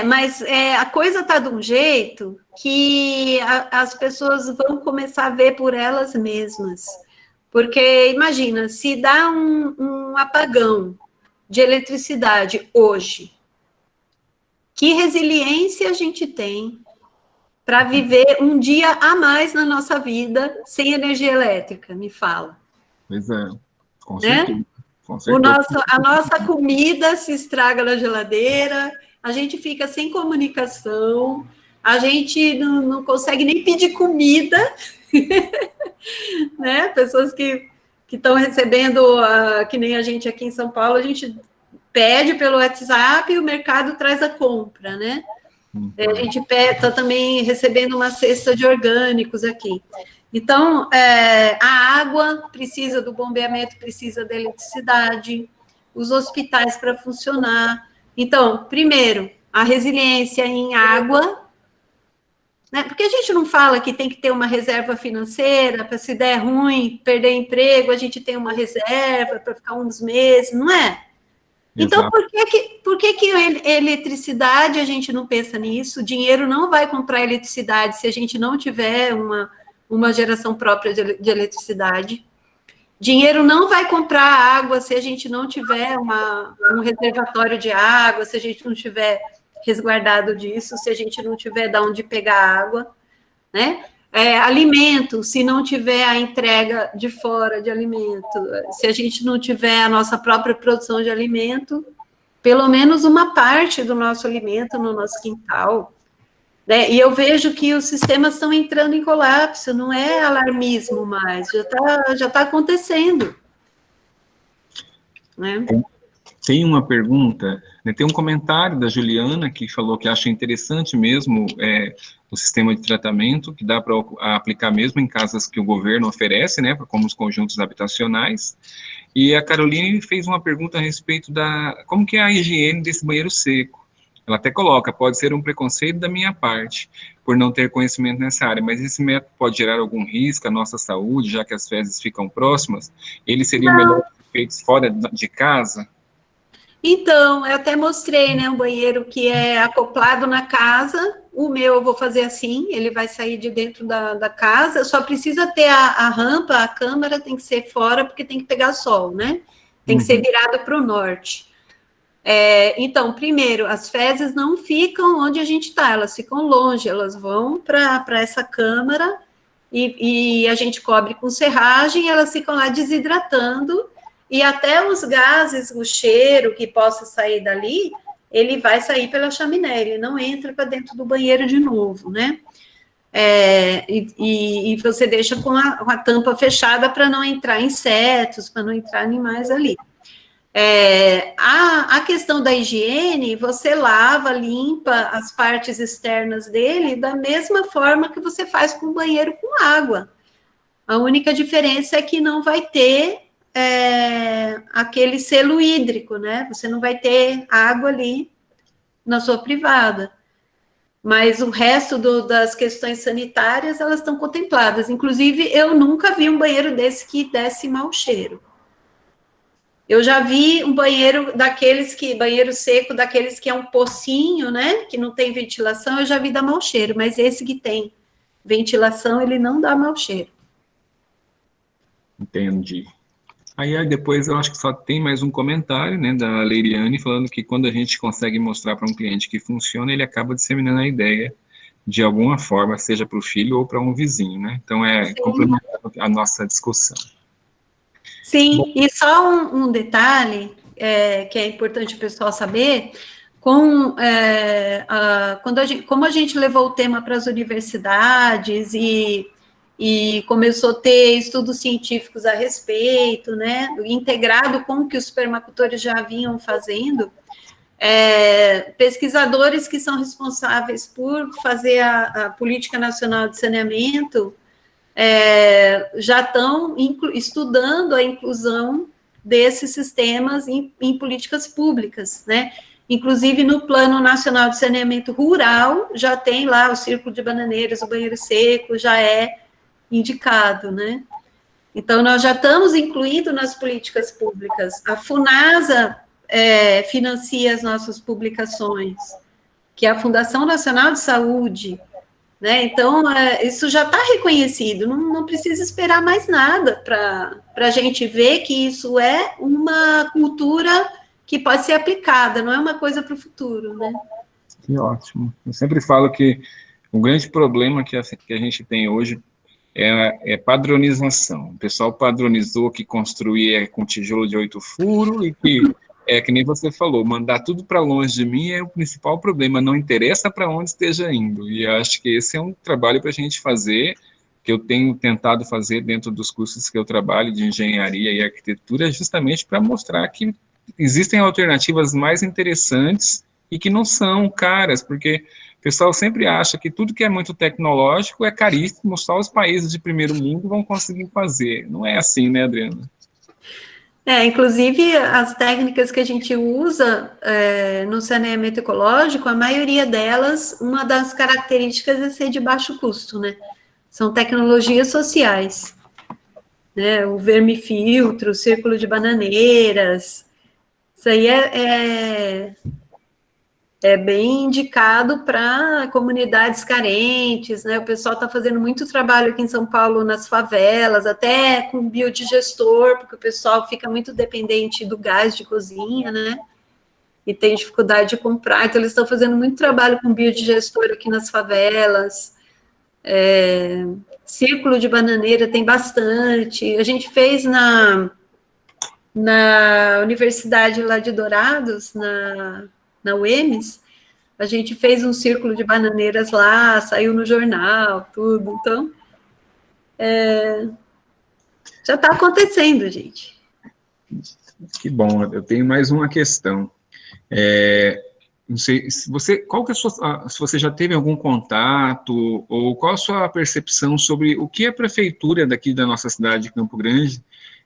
Mas a coisa está de um jeito que as pessoas vão começar a ver por elas mesmas. Porque, imagina, se dá um apagão de eletricidade hoje, que resiliência a gente tem para viver um dia a mais na nossa vida sem energia elétrica? Me fala. Pois é, com certeza. Né? A nossa comida se estraga na geladeira, a gente fica sem comunicação, a gente não consegue nem pedir comida, né? Pessoas que estão recebendo, que nem a gente aqui em São Paulo, a gente pede pelo WhatsApp e o mercado traz a compra, né? A gente está também recebendo uma cesta de orgânicos aqui. Então, a água precisa do bombeamento, precisa da eletricidade, os hospitais para funcionar. Então, primeiro, a resiliência em água, né? Porque a gente não fala que tem que ter uma reserva financeira para se der ruim, perder emprego, a gente tem uma reserva para ficar uns meses, não é? Então, por que eletricidade a gente não pensa nisso? O dinheiro não vai comprar eletricidade se a gente não tiver uma geração própria de eletricidade. Dinheiro não vai comprar água se a gente não tiver um reservatório de água, se a gente não tiver resguardado disso, se a gente não tiver de onde pegar água, né? Alimento, se não tiver a entrega de fora de alimento, se a gente não tiver a nossa própria produção de alimento, pelo menos uma parte do nosso alimento no nosso quintal, né? E eu vejo que os sistemas estão entrando em colapso, não é alarmismo mais, já tá acontecendo. Né? Tem uma pergunta, né, tem um comentário da Juliana que falou que acha interessante mesmo o sistema de tratamento, que dá para aplicar mesmo em casas que o governo oferece, né, como os conjuntos habitacionais. E a Caroline fez uma pergunta a respeito como que é a higiene desse banheiro seco. Ela até coloca, pode ser um preconceito da minha parte, por não ter conhecimento nessa área, mas esse método pode gerar algum risco à nossa saúde, já que as fezes ficam próximas? Ele seria melhor feito fora de casa? Então, eu até mostrei, né, um banheiro que é acoplado na casa. O meu eu vou fazer assim, ele vai sair de dentro da casa, só precisa ter a rampa, a câmara tem que ser fora, porque tem que pegar sol, né? Tem que ser virado para o norte. Então, primeiro, as fezes não ficam onde a gente está, elas ficam longe, elas vão para essa câmara e a gente cobre com serragem, elas ficam lá desidratando, e até os gases, o cheiro que possa sair dali, ele vai sair pela chaminé, ele não entra para dentro do banheiro de novo, né? E você deixa com a tampa fechada para não entrar insetos, para não entrar animais ali. A questão da higiene, você lava, limpa as partes externas dele da mesma forma que você faz com o banheiro com água. A única diferença é que não vai ter aquele selo hídrico, né? Você não vai ter água ali na sua privada. Mas o resto das questões sanitárias, elas estão contempladas. Inclusive, eu nunca vi um banheiro desse que desse mau cheiro. Eu já vi um banheiro banheiro seco, daqueles que é um pocinho, né? Que não tem ventilação, eu já vi dar mau cheiro. Mas esse que tem ventilação, ele não dá mau cheiro. Entendi. Aí depois eu acho que só tem mais um comentário, né, da Leiriane, falando que quando a gente consegue mostrar para um cliente que funciona, ele acaba disseminando a ideia de alguma forma, seja para o filho ou para um vizinho, né? Então, complementando a nossa discussão. Sim, e só um detalhe que é importante o pessoal saber, como a gente levou o tema para as universidades e começou a ter estudos científicos a respeito, né, integrado com o que os permacultores já vinham fazendo, pesquisadores que são responsáveis por fazer a Política Nacional de Saneamento já estão estudando a inclusão desses sistemas em políticas públicas, né? Inclusive, no Plano Nacional de Saneamento Rural, já tem lá o círculo de bananeiras, o banheiro seco, já é indicado, né? Então, nós já estamos incluindo nas políticas públicas. A FUNASA financia as nossas publicações, que é a Fundação Nacional de Saúde, né? Então, isso já está reconhecido, não precisa esperar mais nada para a gente ver que isso é uma cultura que pode ser aplicada, não é uma coisa para o futuro, né? Que ótimo. Eu sempre falo que o grande problema que a gente tem hoje é padronização. O pessoal padronizou que construir com tijolo de 8 furos e que nem você falou, mandar tudo para longe de mim é o principal problema, não interessa para onde esteja indo. E eu acho que esse é um trabalho para a gente fazer, que eu tenho tentado fazer dentro dos cursos que eu trabalho de engenharia e arquitetura, justamente para mostrar que existem alternativas mais interessantes e que não são caras, porque o pessoal sempre acha que tudo que é muito tecnológico é caríssimo, só os países de primeiro mundo vão conseguir fazer. Não é assim, né, Adriana? Inclusive, as técnicas que a gente usa no saneamento ecológico, a maioria delas, uma das características é ser de baixo custo, né? São tecnologias sociais, né? O vermifiltro, o círculo de bananeiras, isso aí é bem indicado para comunidades carentes, né? O pessoal está fazendo muito trabalho aqui em São Paulo, nas favelas, até com biodigestor, porque o pessoal fica muito dependente do gás de cozinha, né? E tem dificuldade de comprar, então eles estão fazendo muito trabalho com biodigestor aqui nas favelas. Círculo de bananeira tem bastante. A gente fez na Universidade lá de Dourados, na UEMS, a gente fez um círculo de bananeiras lá, saiu no jornal, tudo. Então, já está acontecendo, gente. Que bom. Eu tenho mais uma questão. Não sei, se você já teve algum contato, ou qual a sua percepção sobre o que a prefeitura daqui da nossa cidade de Campo Grande,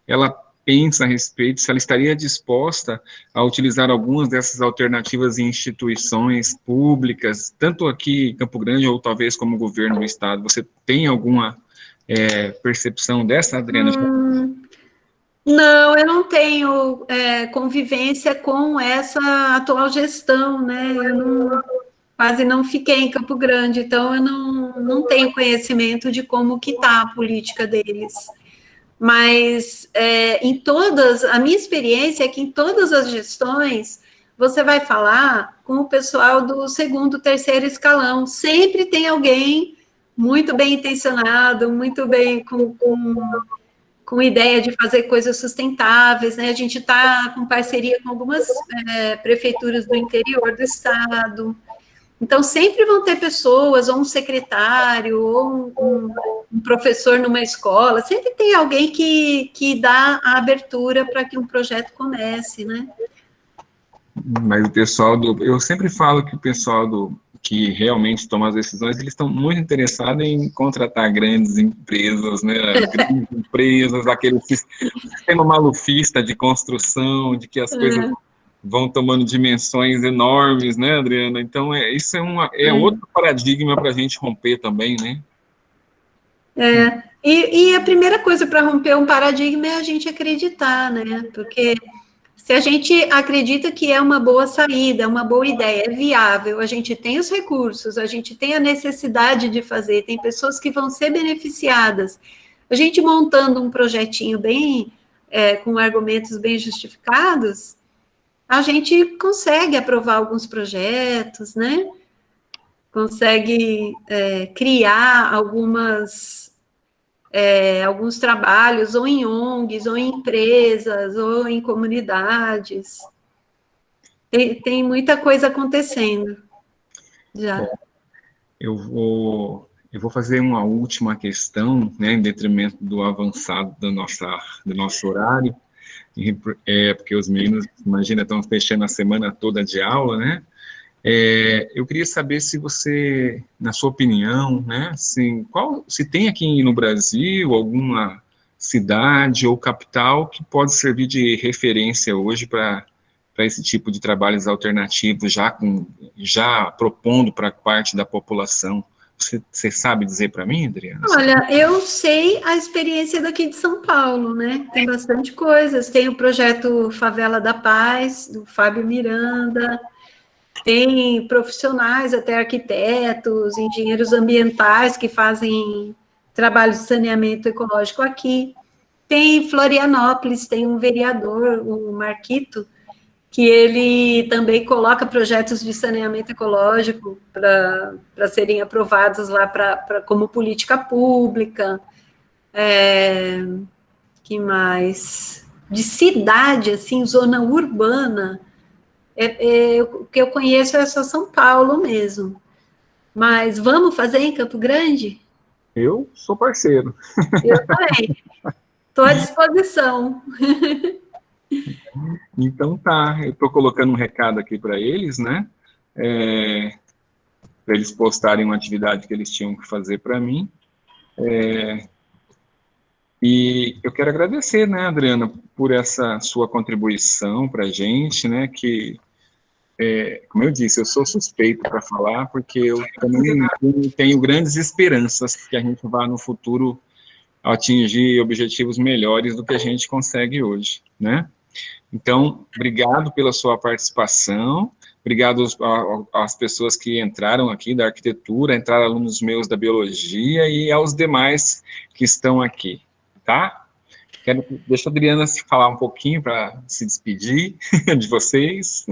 ela pensa a respeito, se ela estaria disposta a utilizar algumas dessas alternativas em instituições públicas, tanto aqui em Campo Grande, ou talvez como governo do estado. Você tem alguma percepção dessa, Adriana? Não, eu não tenho convivência com essa atual gestão, né? Eu quase não fiquei em Campo Grande, então eu não tenho conhecimento de como que está a política deles. Mas a minha experiência é que em todas as gestões, você vai falar com o pessoal do segundo, terceiro escalão, sempre tem alguém muito bem intencionado, muito bem com ideia de fazer coisas sustentáveis, né? A gente está com parceria com algumas prefeituras do interior do estado. Então, sempre vão ter pessoas, ou um secretário, ou um professor numa escola, sempre tem alguém que dá a abertura para que um projeto comece, né? Mas o pessoal eu sempre falo que o pessoal que realmente toma as decisões, eles estão muito interessados em contratar grandes empresas, né? Grandes empresas, aquele sistema malufista de construção, de que as coisas vão tomando dimensões enormes, né, Adriana? Então, isso é outro paradigma para a gente romper também, né? E a primeira coisa para romper um paradigma é a gente acreditar, né? Porque se a gente acredita que é uma boa saída, é uma boa ideia, é viável, a gente tem os recursos, a gente tem a necessidade de fazer, tem pessoas que vão ser beneficiadas. A gente montando um projetinho bem, com argumentos bem justificados, a gente consegue aprovar alguns projetos, né? Consegue criar algumas alguns trabalhos, ou em ONGs, ou em empresas, ou em comunidades. Tem muita coisa acontecendo já. Eu vou fazer uma última questão, né, em detrimento do avançado do nosso horário, porque os meninos, imagina, estão fechando a semana toda de aula, né? Eu queria saber se você, na sua opinião, né, assim, se tem aqui no Brasil alguma cidade ou capital que pode servir de referência hoje para esse tipo de trabalhos alternativos, já propondo para parte da população. Você sabe dizer para mim, Adriana? Olha, eu sei a experiência daqui de São Paulo, né? Tem bastante coisas. Tem o projeto Favela da Paz, do Fábio Miranda. Tem profissionais, até arquitetos, engenheiros ambientais que fazem trabalho de saneamento ecológico aqui. Tem em Florianópolis, tem um vereador, o Marquito, que ele também coloca projetos de saneamento ecológico para serem aprovados lá como política pública. Que mais? De cidade, assim, zona urbana, o que eu conheço é só São Paulo mesmo. Mas vamos fazer em Campo Grande? Eu sou parceiro. Eu também. Estou à disposição. Então tá, eu estou colocando um recado aqui para eles, né? Para eles postarem uma atividade que eles tinham que fazer para mim. E eu quero agradecer, né, Adriana, por essa sua contribuição para a gente, né? Que, como eu disse, eu sou suspeito para falar, porque eu também tenho grandes esperanças que a gente vá no futuro atingir objetivos melhores do que a gente consegue hoje, né? Então, obrigado pela sua participação, obrigado às pessoas que entraram aqui da arquitetura, entraram alunos meus da biologia e aos demais que estão aqui, tá? Deixa a Adriana se falar um pouquinho para se despedir de vocês.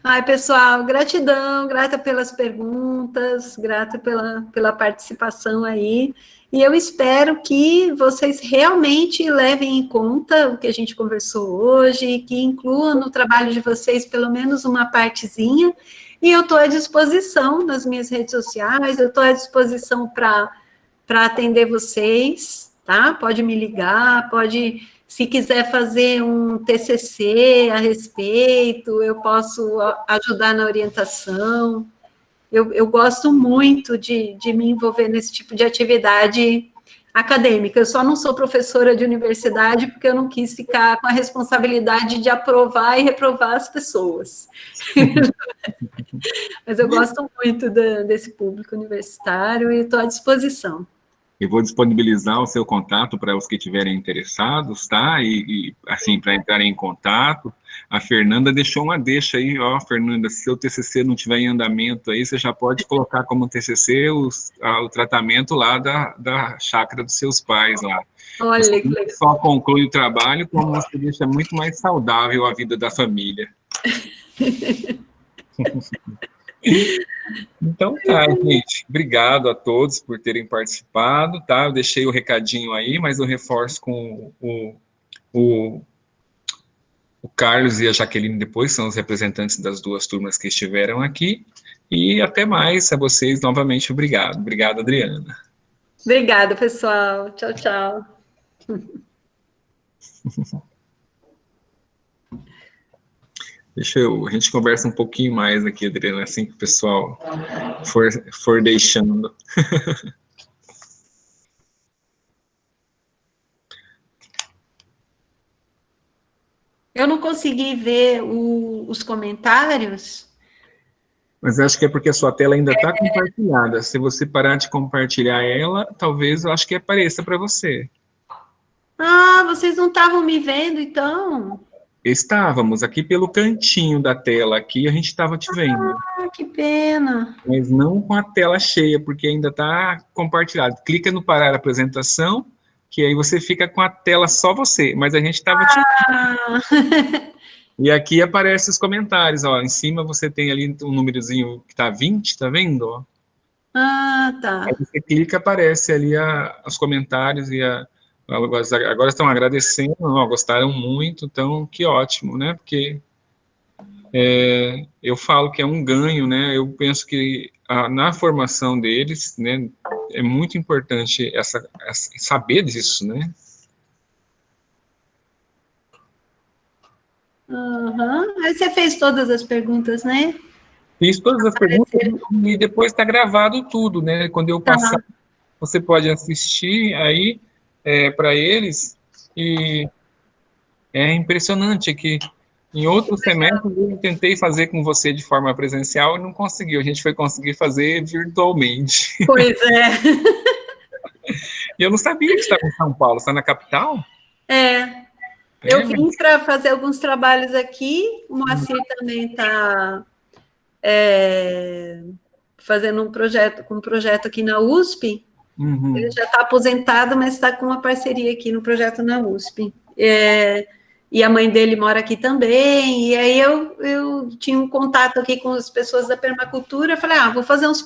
Ai, pessoal, gratidão, grata pelas perguntas, grata pela participação aí. E eu espero que vocês realmente levem em conta o que a gente conversou hoje, que incluam no trabalho de vocês pelo menos uma partezinha. E eu estou à disposição nas minhas redes sociais, eu estou à disposição para atender vocês, tá? Pode me ligar, se quiser fazer um TCC a respeito, eu posso ajudar na orientação. Eu gosto muito de me envolver nesse tipo de atividade acadêmica. Eu só não sou professora de universidade porque eu não quis ficar com a responsabilidade de aprovar e reprovar as pessoas. Mas eu gosto muito desse público universitário e estou à disposição. Eu vou disponibilizar o seu contato para os que estiverem interessados, tá? E assim, para entrarem em contato. A Fernanda deixou uma deixa aí, ó, Fernanda, se seu TCC não tiver em andamento aí, você já pode colocar como TCC o tratamento lá da chácara dos seus pais lá. Olha, você não só conclui o trabalho, como você deixa muito mais saudável a vida da família. Então tá, gente, obrigado a todos por terem participado, tá? Eu deixei o recadinho aí, mas eu reforço com o Carlos e a Jaqueline depois, são os representantes das duas turmas que estiveram aqui, e até mais, a vocês novamente, obrigado. Obrigado, Adriana. Obrigada, pessoal. Tchau, tchau. A gente conversa um pouquinho mais aqui, Adriana, assim que o pessoal for deixando. Eu não consegui ver os comentários. Mas acho que é porque a sua tela ainda está compartilhada. Se você parar de compartilhar ela, talvez eu acho que apareça para você. Ah, vocês não estavam me vendo, então? Estávamos aqui pelo cantinho da tela, aqui a gente estava te vendo. Ah, que pena. Mas não com a tela cheia, porque ainda está compartilhado. Clica no parar a apresentação, que aí você fica com a tela só você, mas a gente estava te vendo. E aqui aparecem os comentários, ó, em cima você tem ali um númerozinho que está 20, tá vendo? Ah, tá. Aí você clica, aparece ali os comentários agora estão agradecendo, ó, gostaram muito, então que ótimo, né? Porque eu falo que é um ganho, né? Eu penso que na formação deles, né, é muito importante saber disso, né? Uhum. Aí você fez todas as perguntas, né? Fiz todas as perguntas e depois está gravado tudo, né? Quando eu Tá. passar, você pode assistir aí para eles, e é impressionante que em outros semestres eu tentei fazer com você de forma presencial e não conseguiu. A gente foi conseguir fazer virtualmente. Pois é. E eu não sabia que estava em São Paulo. Está na capital? Eu Mas... vim para fazer alguns trabalhos aqui, o Moacir também está fazendo um projeto aqui na USP. Uhum. Ele já está aposentado, mas está com uma parceria aqui no projeto na USP. E a mãe dele mora aqui também, e aí eu tinha um contato aqui com as pessoas da permacultura, eu falei, vou fazer uns